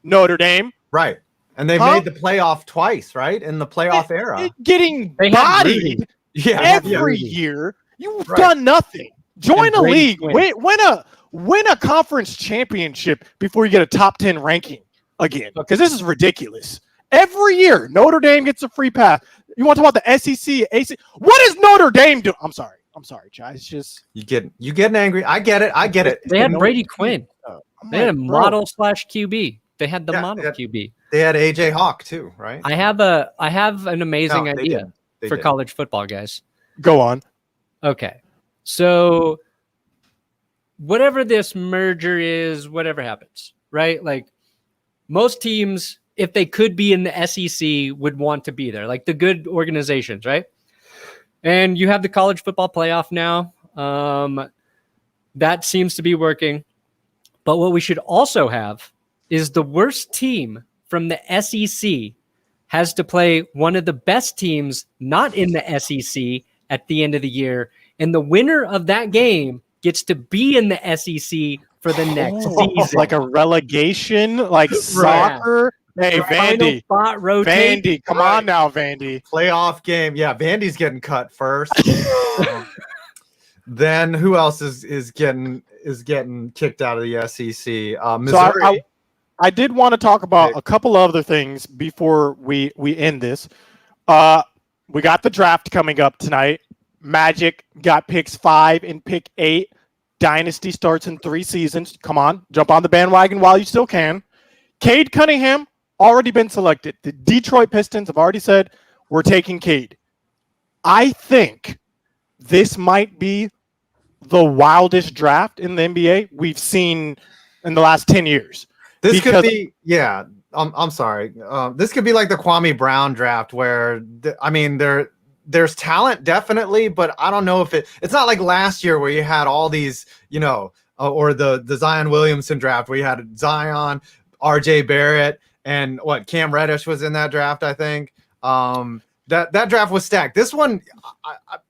Notre Dame? Right. And they've made the playoff twice, right? In the playoff era. Getting bodied every year. You've done nothing. Join a league. Win a conference championship before you get a top 10 ranking again. Because this is ridiculous. Every year, Notre Dame gets a free pass. You want to talk about the SEC, AC? What is Notre Dame doing? I'm sorry, Chai. It's just you getting angry. I get it. They had Brady Quinn. They had a model / QB. They had the model QB. They had AJ Hawk too, right? I have an amazing idea for college football, guys. Go on. Okay. So whatever this merger is, whatever happens, right? Like most teams, if they could be in the SEC, would want to be there, like the good organizations, right? And you have the college football playoff now. That seems to be working. But what we should also have is the worst team from the SEC has to play one of the best teams not in the SEC at the end of the year. And the winner of that game gets to be in the SEC for the next season. Like a relegation, like soccer. Hey, Vandy. Vandy, come on now, Vandy. Playoff game. Yeah, Vandy's getting cut first. Then who else is getting kicked out of the SEC? Missouri. So I did want to talk about a couple other things before we end this. We got the draft coming up tonight. Magic got picks 5 and pick 8. Dynasty starts in 3 seasons. Come on, jump on the bandwagon while you still can. Cade Cunningham already been selected. The Detroit Pistons have already said we're taking Cade. I think this might be the wildest draft in the NBA we've seen in the last 10 years. This could be, yeah. I'm sorry. This could be like the Kwame Brown draft, where there's talent definitely, but I don't know if it's not like last year where you had all these, or the Zion Williamson draft where you had Zion, RJ Barrett, and Cam Reddish was in that draft, I think. That draft was stacked. This one,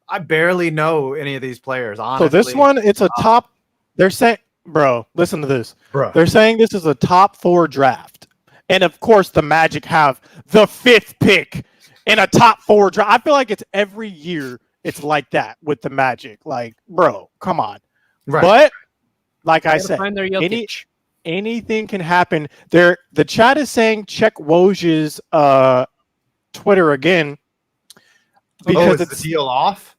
I barely know any of these players, honestly. So this one, it's a top. They're saying, bro, listen to this. Bro. They're saying this is a top 4 draft. And of course, the Magic have the 5th pick in a top 4 draft. I feel like it's every year it's like that with the Magic. Like, bro, come on. Right. But like I said, anything can happen. The chat is saying check Woj's Twitter again. Because it's the deal off.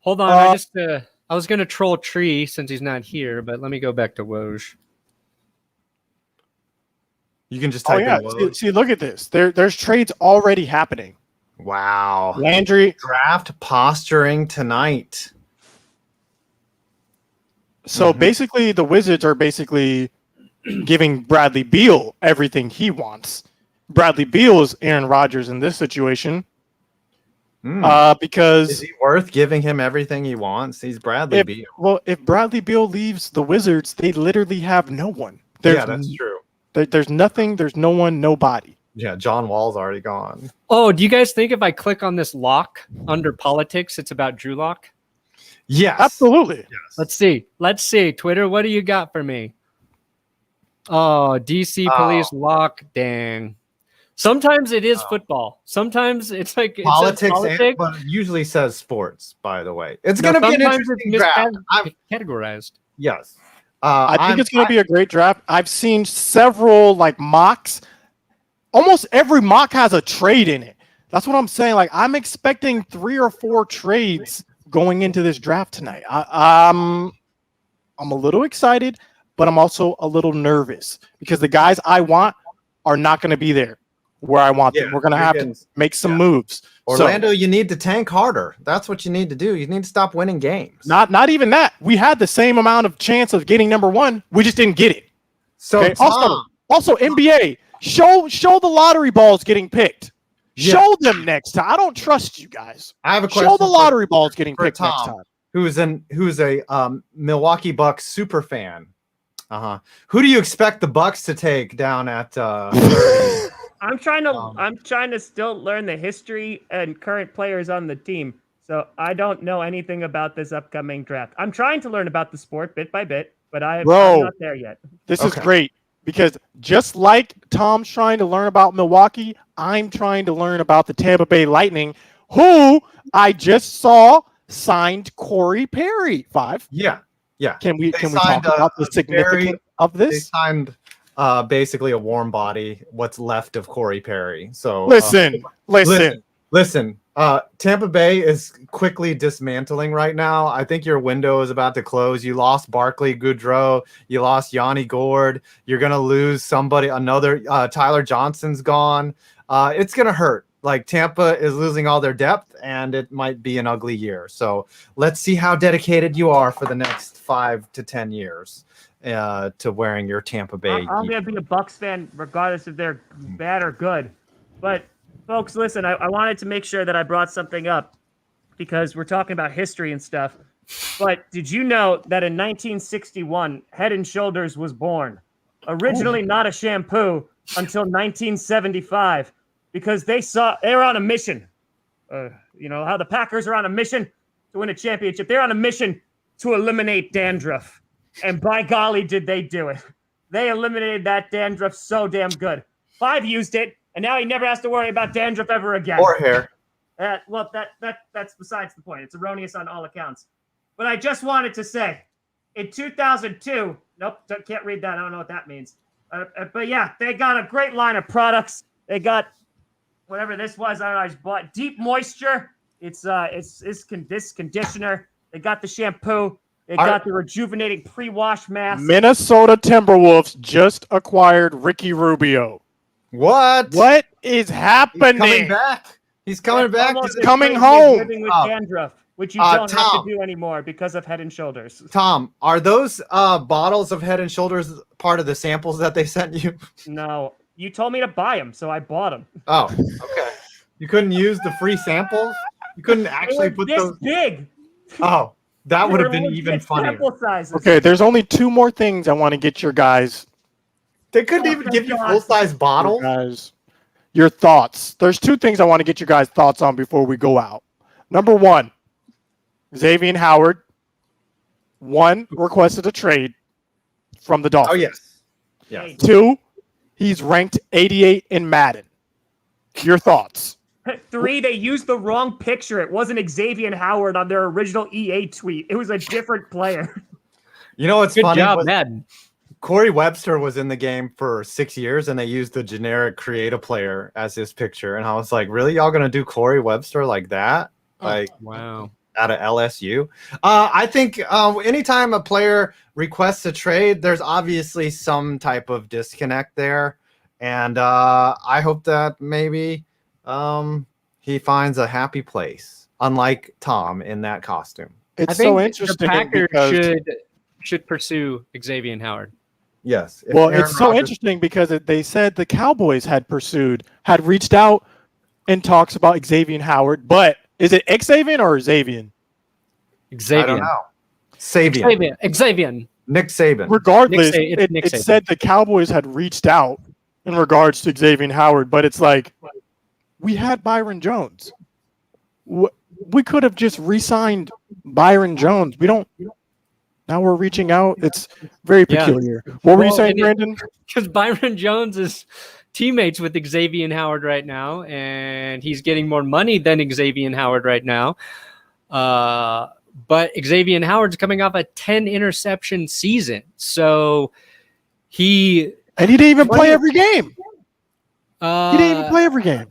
Hold on, I was gonna troll Tree since he's not here, but let me go back to Woj. You can just type in Woj. See, look at this. There's trades already happening. Wow. Landry draft posturing tonight. So basically, the Wizards are basically giving Bradley Beal everything he wants. Bradley Beal is Aaron Rodgers in this situation. Because is he worth giving him everything he wants? He's Bradley Beal. Well, if Bradley Beal leaves the Wizards, they literally have no one. Yeah, that's true. There's nothing. There's no one. Nobody. Yeah, John Wall's already gone. Oh, do you guys think if I click on this lock under politics, it's about Drew Lock? Yes, absolutely. Yes. Let's see. Twitter, what do you got for me? Oh, DC police lock. Dang. Sometimes it is football. Sometimes it's like politics, but it usually says sports. By the way, it's going to be an interesting draft. Categorized. Yes, I think it's going to be a great draft. I've seen several mocks. Almost every mock has a trade in it. That's what I'm saying. Like, I'm expecting 3 or 4 trades going into this draft tonight. I'm a little excited, but I'm also a little nervous because the guys I want are not going to be there where I want them. We're going to have to make some moves. Orlando, you need to tank harder. That's what you need to do. You need to stop winning games. Not even that. We had the same amount of chance of getting number 1. We just didn't get it. So okay? Also NBA, show the lottery balls getting picked. Show them next time. I don't trust you guys. I have a question. Show the lottery balls getting picked Tom, next time. Who's a Milwaukee Bucks super fan. Who do you expect the Bucks to take down at 30? I'm trying to still learn the history and current players on the team. So I don't know anything about this upcoming draft. I'm trying to learn about the sport bit by bit, but I'm not there yet. This is great because just like Tom's trying to learn about Milwaukee, I'm trying to learn about the Tampa Bay Lightning, who I just saw signed Corey Perry. 5. Yeah. Can we talk about the significance of this? They signed basically a warm body, what's left of Corey Perry. So listen. Tampa Bay is quickly dismantling right now. I think your window is about to close. You lost Barclay Goodrow. You lost Yanni Gord. You're going to lose somebody. Another Tyler Johnson's gone. It's going to hurt. Like, Tampa is losing all their depth, and it might be an ugly year. So let's see how dedicated you are for the next 5 to 10 years to wearing your Tampa Bay. I'm going to be a Bucks fan regardless if they're bad or good. But, folks, listen, I wanted to make sure that I brought something up because we're talking about history and stuff. But did you know that in 1961, Head & Shoulders was born? Originally not a shampoo until 1975. Because they were on a mission. You know how the Packers are on a mission to win a championship. They're on a mission to eliminate dandruff. And by golly, did they do it. They eliminated that dandruff so damn good. 5 used it, and now he never has to worry about dandruff ever again. Or hair. Well, that's besides the point. It's erroneous on all accounts. But I just wanted to say, in 2002, nope, can't read that. I don't know what that means. But yeah, they got a great line of products. They got whatever this was, I don't know. I just bought Deep Moisture. It's this conditioner. They got the shampoo. They got the rejuvenating pre-wash mask. Minnesota Timberwolves just acquired Ricky Rubio. What? What is happening? He's coming back. He's coming home. Living with dandruff, which you don't have to do anymore because of Head & Shoulders. Tom, are those bottles of Head & Shoulders part of the samples that they sent you? No. You told me to buy them, so I bought them. Oh, okay. You couldn't use the free samples? You couldn't actually put those big. Oh, that would have been even funnier. Okay, there's only 2 more things I want to get your guys. They couldn't even give you full-size bottles. Guys, your thoughts. There's 2 things I want to get your guys' thoughts on before we go out. Number 1, Xavier Howard. 1 requested a trade from the Dolphins. Oh yes. 2. He's ranked 88 in Madden. Your thoughts? 3, they used the wrong picture. It wasn't Xavier Howard on their original EA tweet. It was a different player. You know what's Good funny? job, Madden. Corey Webster was in the game for 6 years, and they used the generic creative player as his picture. And I was like, really? Y'all going to do Corey Webster like that? Like, wow. Out of LSU. I think anytime a player requests a trade, there's obviously some type of disconnect there. And I hope that maybe he finds a happy place, unlike Tom in that costume. It's so interesting. The Packers should pursue Xavier Howard. Yes. Well, it's so interesting because they said the Cowboys had reached out in talks about Xavier Howard, but Is it Xavier or Xavier? Xavier. I don't know. Sabian. Xavier. Nick Saban. Regardless, Nick it Saban. said the Cowboys had reached out in regards to Xavier Howard, but it's like we had Byron Jones. We could have just re-signed Byron Jones. We don't. Now we're reaching out. It's very peculiar. What were you saying, Brandon? Because Byron Jones is teammates with Xavier Howard right now, and he's getting more money than Xavier Howard right now. But Xavier Howard's coming off a 10 interception season, so he didn't even play every game. He didn't even play every game.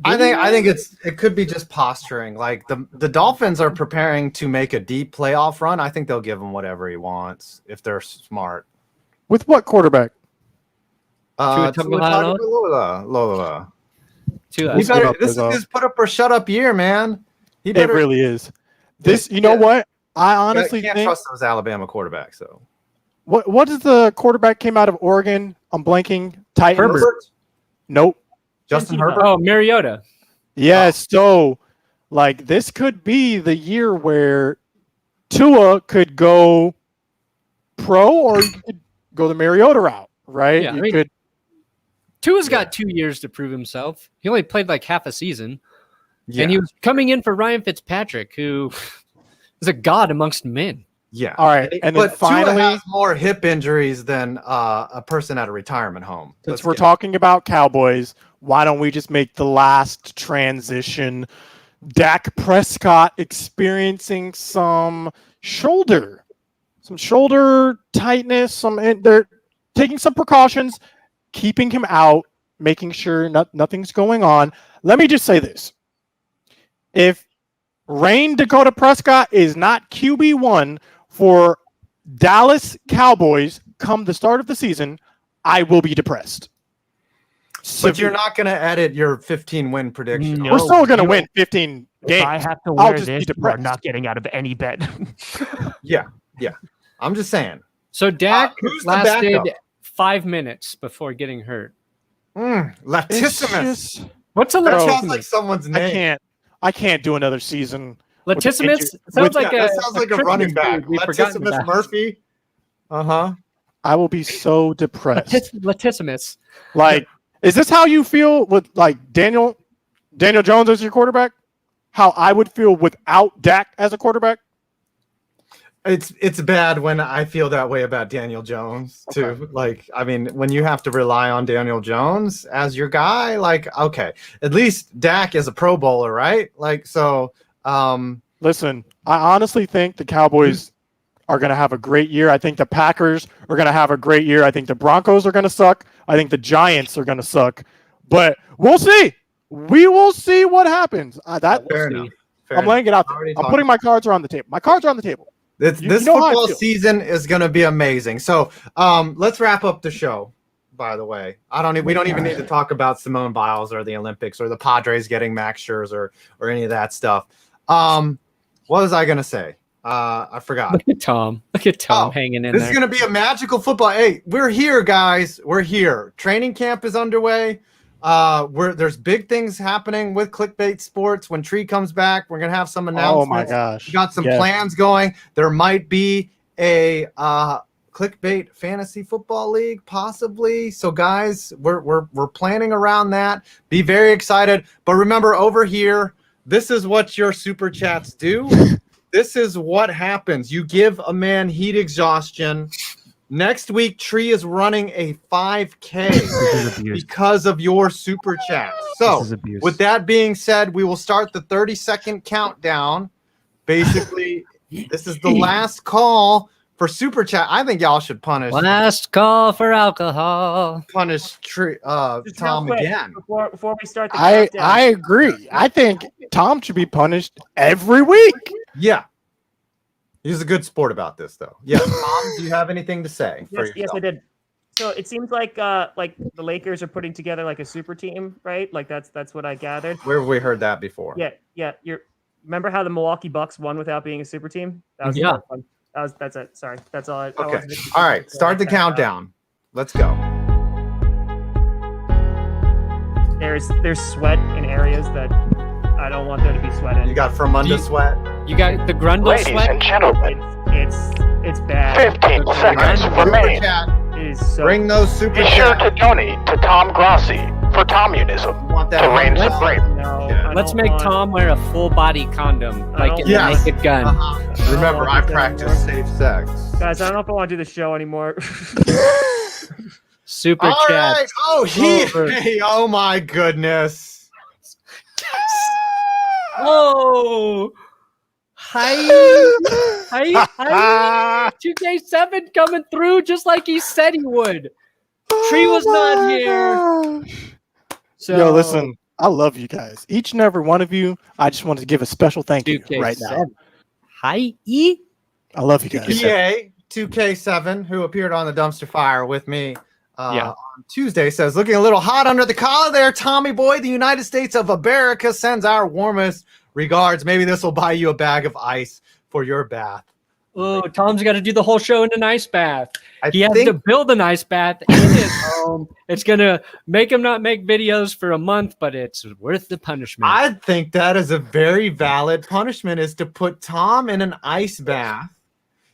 I think it could be just posturing. Like the Dolphins are preparing to make a deep playoff run. I think they'll give him whatever he wants if they're smart. With what quarterback? Lola. This This is his put up or shut up year, man. It really is. You know what? I honestly can't think trust those Alabama quarterbacks though. What is the quarterback came out of Oregon? I'm blanking. Titans. Herbert? Nope. Justin Herbert. Oh, Mariota. Yes. So, like, this could be the year where Tua could go pro, or you could go the Mariota route, right? Yeah, Tua's got 2 years to prove himself. He only played like half a season. Yeah. And he was coming in for Ryan Fitzpatrick, who is a god amongst men. Yeah. All right. And then finally, Tua has more hip injuries than a person at a retirement home. Since we're talking about Cowboys, why don't we just make the last transition? Dak Prescott experiencing some shoulder tightness. They're taking some precautions, keeping him out, making sure nothing's going on. Let me just say this. If Rain Dakota Prescott is not QB1 for Dallas Cowboys come the start of the season, I will be depressed. But you're not going to edit your 15-win prediction. We're still going to win 15 games. If I have to wear this, we're not getting out of any bet. Yeah. I'm just saying. So Dak who's the lasted backup? 5 minutes before getting hurt. Latissimus. What's a That latissimus? sounds like someone's name. I can't do another season. Latissimus sounds like a running back. Latissimus Murphy. I will be so depressed. Latissimus. Like, is this how you feel with like Daniel Jones as your quarterback? How I would feel without Dak as a quarterback? It's bad when I feel that way about Daniel Jones too. Okay. Like, I mean, when you have to rely on Daniel Jones as your guy, like, okay, at least Dak is a Pro Bowler, right? Like, so. Listen, I honestly think the Cowboys are going to have a great year. I think the Packers are going to have a great year. I think the Broncos are going to suck. I think the Giants are going to suck. But we'll see. We will see what happens. Fair enough. I'm laying it out there. I'm putting my cards on the table. My cards are on the table. This football season is going to be amazing. So let's wrap up the show. By the way, we don't even need to talk about Simone Biles or the Olympics or the Padres getting Max Scherzer or any of that stuff. What was I going to say? I forgot. Look at Tom hanging in there. This is going to be a magical football. Hey, we're here, guys. We're here. Training camp is underway. There's big things happening with Clickbait Sports. When Tree comes back, we're gonna have some announcements. Oh my gosh! We got some plans going. There might be a Clickbait Fantasy Football League, possibly. So, guys, we're planning around that. Be very excited. But remember, over here, this is what your super chats do. This is what happens. You give a man heat exhaustion. Next week, Tree is running a 5K because of your super chat. So, with that being said, we will start the 30-second countdown. Basically, this is the last call for super chat. I think y'all should punish. Last call for alcohol. Punish Tom again. Before we start the countdown. I agree. I think Tom should be punished every week. Yeah. He's a good sport about this, though. Yes, Tom, do you have anything to say? Yes, I did. So it seems like the Lakers are putting together like a super team, right? Like that's what I gathered. Where have we heard that before? Yeah. Remember how the Milwaukee Bucks won without being a super team? That was fun. That's it. Sorry, that's all. Okay. All right. Start the countdown. Let's go. There's sweat in areas that I don't want there to be sweat in. You got Fermunda sweat. You got the Grundle Ladies sweat. and gentlemen, It's bad. 15 seconds Super remain. chat. It is so. Bring those super Be sure to chat. donate to Tom Grossi for Communism Want that to reign $100. supreme. No, Yeah. I Let's don't make want- Tom wear a full body condom, like in Yes. the Naked Gun. Remember, I want that practice safe sex. Guys, I don't know if I want to do the show anymore. Super All chat. right. Oh, Over. hey, oh my goodness. Oh, hi, hi, 2K7 coming through just like he said he would. Tree was not here. So Yo, listen, I love you guys. Each and every one of you. I just wanted to give a special thank you 2K7. right now. Hi, E. I love you guys. EA 2K7, who appeared on the dumpster fire with me Yeah. on Tuesday, says, looking a little hot under the collar there, Tommy boy. The United States of America sends our warmest regards. Maybe this will buy you a bag of ice for your bath. Oh, Tom's got to do the whole show in an ice bath. He has think to build an ice bath in his home. It's gonna make him not make videos for a month, but it's worth the punishment. I think that is a very valid punishment, is to put Tom in an ice bath.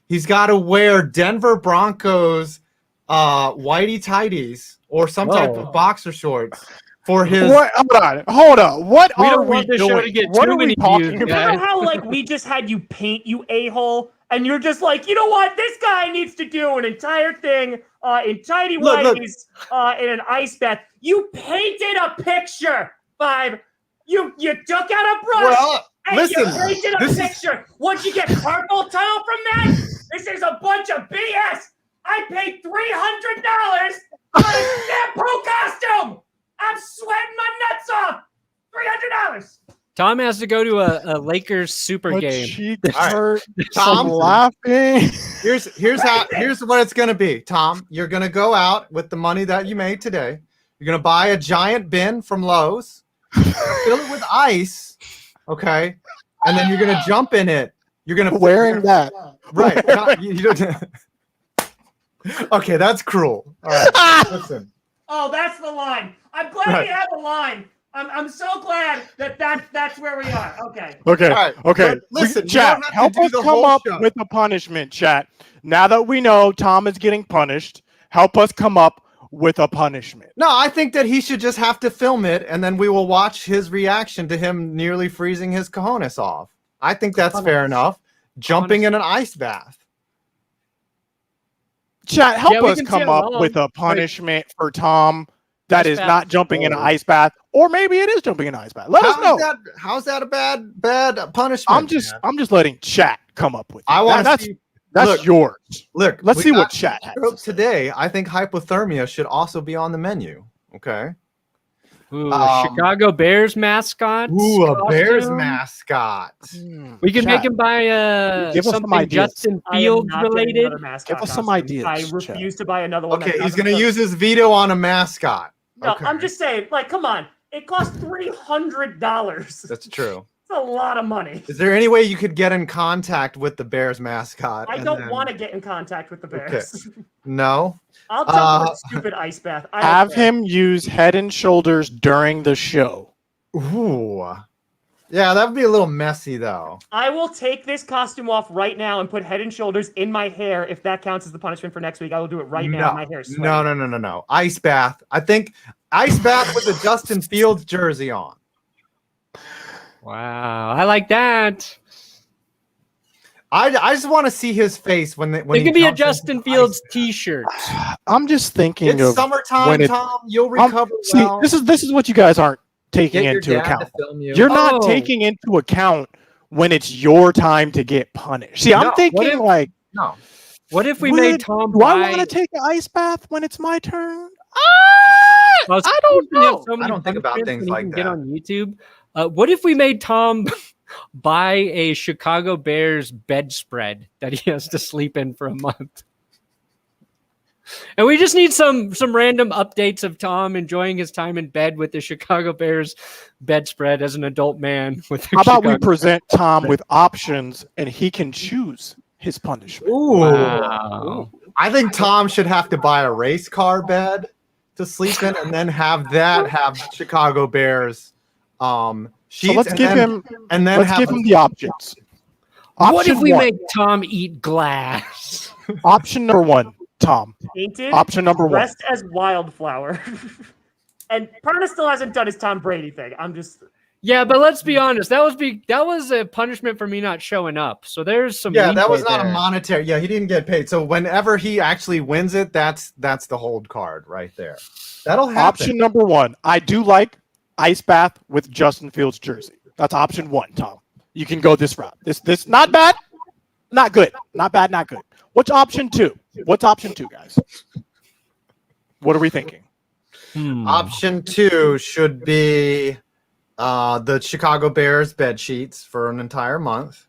He's got to wear Denver Broncos whitey tighties or some type Whoa. of boxer shorts for his. What? Hold on. What We are don't we want this show to doing? get What too are we many talking views, about? Remember how like we just had you paint, you a-hole, and you're just like, you know what? This guy needs to do an entire thing in tidy Look. whities in an ice bath. You painted a picture, Five. You took out a brush Well, and listen, you painted a this is- picture. What'd you get? Carpal tunnel from that? This is a bunch of BS. I paid $300 for a shampoo costume. I'm sweating my nuts off. $300. Tom has to go to a Lakers super My game. cheeks All right. hurt. Tom? I'm laughing. Here's what it's gonna be, Tom. You're gonna go out with the money that you made today. You're gonna buy a giant bin from Lowe's, fill it with ice, okay, and then you're gonna jump in it. You're gonna Wearing that. right. Not- you don't- okay, that's cruel. All right, listen. Oh, that's the line. I'm glad Right. we have a line. I'm so glad that's where we are. Okay. Okay. All right, Okay. but listen, you Chat, don't have to help do us the come whole up show. with a punishment, chat. Now that we know Tom is getting punished, help us come up with a punishment. No, I think that he should just have to film it, and then we will watch his reaction to him nearly freezing his cojones off. I think that's fair enough. Jumping in an ice bath. Chat, help Yeah, we us can come sing up along. with a punishment for Tom that Ice is bath. not jumping in an ice bath, or maybe it is jumping in an ice bath. Let us know. How's that a bad punishment? man? I'm just letting chat come up with it. I want that's to see. that's look, yours. Look, Let's we see got what chat has. to say. today. I think hypothermia should also be on the menu. Okay. Ooh, Um, Chicago Bears mascot. Ooh, a Bears costume. mascot. We can make Chat, him buy Give us some something ideas. Justin I am Fields not getting related. another mascot Give us some costume. ideas, I Chad. refuse to buy another one. Okay, that he's doesn't gonna look- use his veto on a mascot. No, Okay. I'm just saying, like, come on. It costs $300. That's true. That's a lot of money. Is there any way you could get in contact with the Bears mascot? I and don't then- want to get in contact with the Bears. No. I'll jump in a stupid ice bath. I don't Have care. him use Head and Shoulders during the show. Ooh. Yeah, that would be a little messy though. I will take this costume off right now and put Head and Shoulders in my hair. If that counts as the punishment for next week, I will do it right now. My hair is sweaty. No. Ice bath. I think ice bath with a Justin Fields jersey on. Wow, I like that. I just want to see his face when It he could be a jumps into Justin the Fields ice bath. T-shirt. I'm just thinking It's of summertime, when it- Tom. You'll recover see, well. this is what you guys aren't taking Get your into dad account. to film you. You're not Oh. taking into account when it's your time to get punished. See, No, I'm what thinking if- like, What if we made Tom do I buy? want to take an ice bath when it's my turn? I I don't know. I don't think about things like Get that. on YouTube. What if we made Tom buy a Chicago Bears bedspread that he has to sleep in for a month? And we just need some random updates of Tom enjoying his time in bed with the Chicago Bears bedspread as an adult man. With the How about we Chicago- present Tom with options and he can choose his punishment? Ooh. Wow. I think Tom should have to buy a race car bed to sleep in, and then have Chicago Bears Sheets, So let's and give then- him and then let's have give him the options. What if Option we one. make Tom eat glass? Option number one, Tom. Painted, Option number one. dressed as Wildflower. And Parna still hasn't done his Tom Brady thing. I'm just Yeah, but let's be honest. That was a punishment for me not showing up. So there's some. Yeah, that was leeway not there. a monetary. Yeah, he didn't get paid. So whenever he actually wins it, that's the hold card right there. That'll happen. Option number one. I do like ice bath with Justin Fields jersey. That's option one, Tom. You can go this route. This not bad, not good. Not bad, not good. What's option two? What's option two, guys? What are we thinking? Option 2 should be the Chicago Bears bed sheets for an entire month.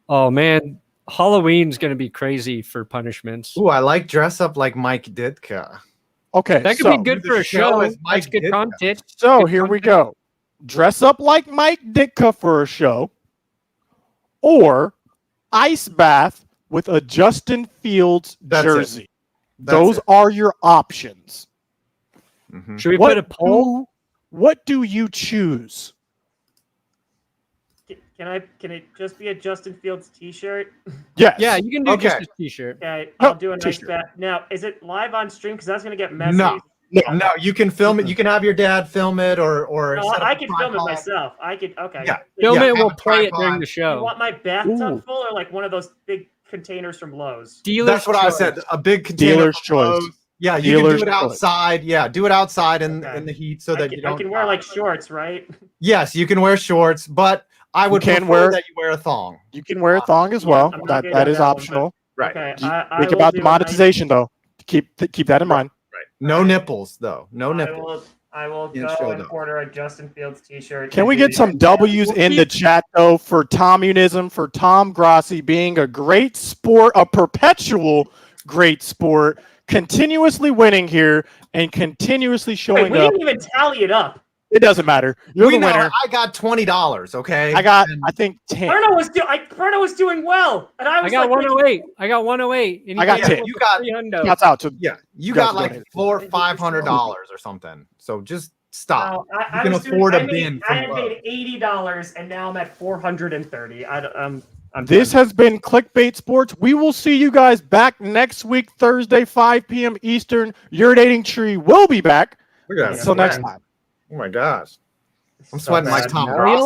Oh man, Halloween's gonna be crazy for punishments. Ooh, I like dress up like Mike Ditka. Okay, That could so, be good the for a show show. is Mike That's good Ditka. content. So Good here we content. go. Dress up like Mike Ditka for a show, or ice bath with a Justin Fields That's it. jersey. That's Those it. are your options. Mhm. Should we put a poll? What do you choose? can it just be a Justin Fields T-shirt? Yes. Yeah, you can do just Okay. a T-shirt. Okay, No, I'll do a nice T-shirt. bet. Now, is it live on stream? Because that's gonna get messy. No. No, you can film it. You can have your dad film it, or No, set up I a can film it tripod. myself. I could. Okay. Yeah. Film Yeah, it. We'll have a play it tripod. during the You show. want my bathtub Ooh. full or like one of those big containers from Lowe's? Dealer's That's what I choice. said. A big container. Dealer's from Lowe's. choice. Yeah, you can Dealer's do it choice. outside. Yeah, do it outside in Okay. the heat so I that can, you don't. I can wear like shorts, right? Yes, you can wear shorts, but I would can prefer wear- that you wear a thong. You can wear a thong as Yeah, well. I'm not That good that at is that one, optional. Right. Okay. Think about the monetization though. Keep that in mind. No nipples though. No I nipples. will. I will Can't go show and those. order a Justin Fields T-shirt. Can we get some W's in the chat though for Tomunism, for Tom Grossi being a great sport, a perpetual great sport, continuously winning here and continuously Wait, showing we up. didn't even tally it up. It doesn't matter. You're the know winner. I got $20. Okay. I got, And I think 10. Perno was doing well, and I I was got like, 108. I got 108. And I got you 10. You got 300. That's out. So yeah. You guys got like donated. $500 or something. So just stop. No, You can afford I a bin I from had made $80, and now I'm at $430. I'm this done. has been Clickbait Sports. We will see you guys back next week, Thursday, 5 p.m. Eastern. Urinating Tree will be back. Look at that Until next sweat. time. Oh my gosh. I'm So sweating like bad. Tom Now Brady.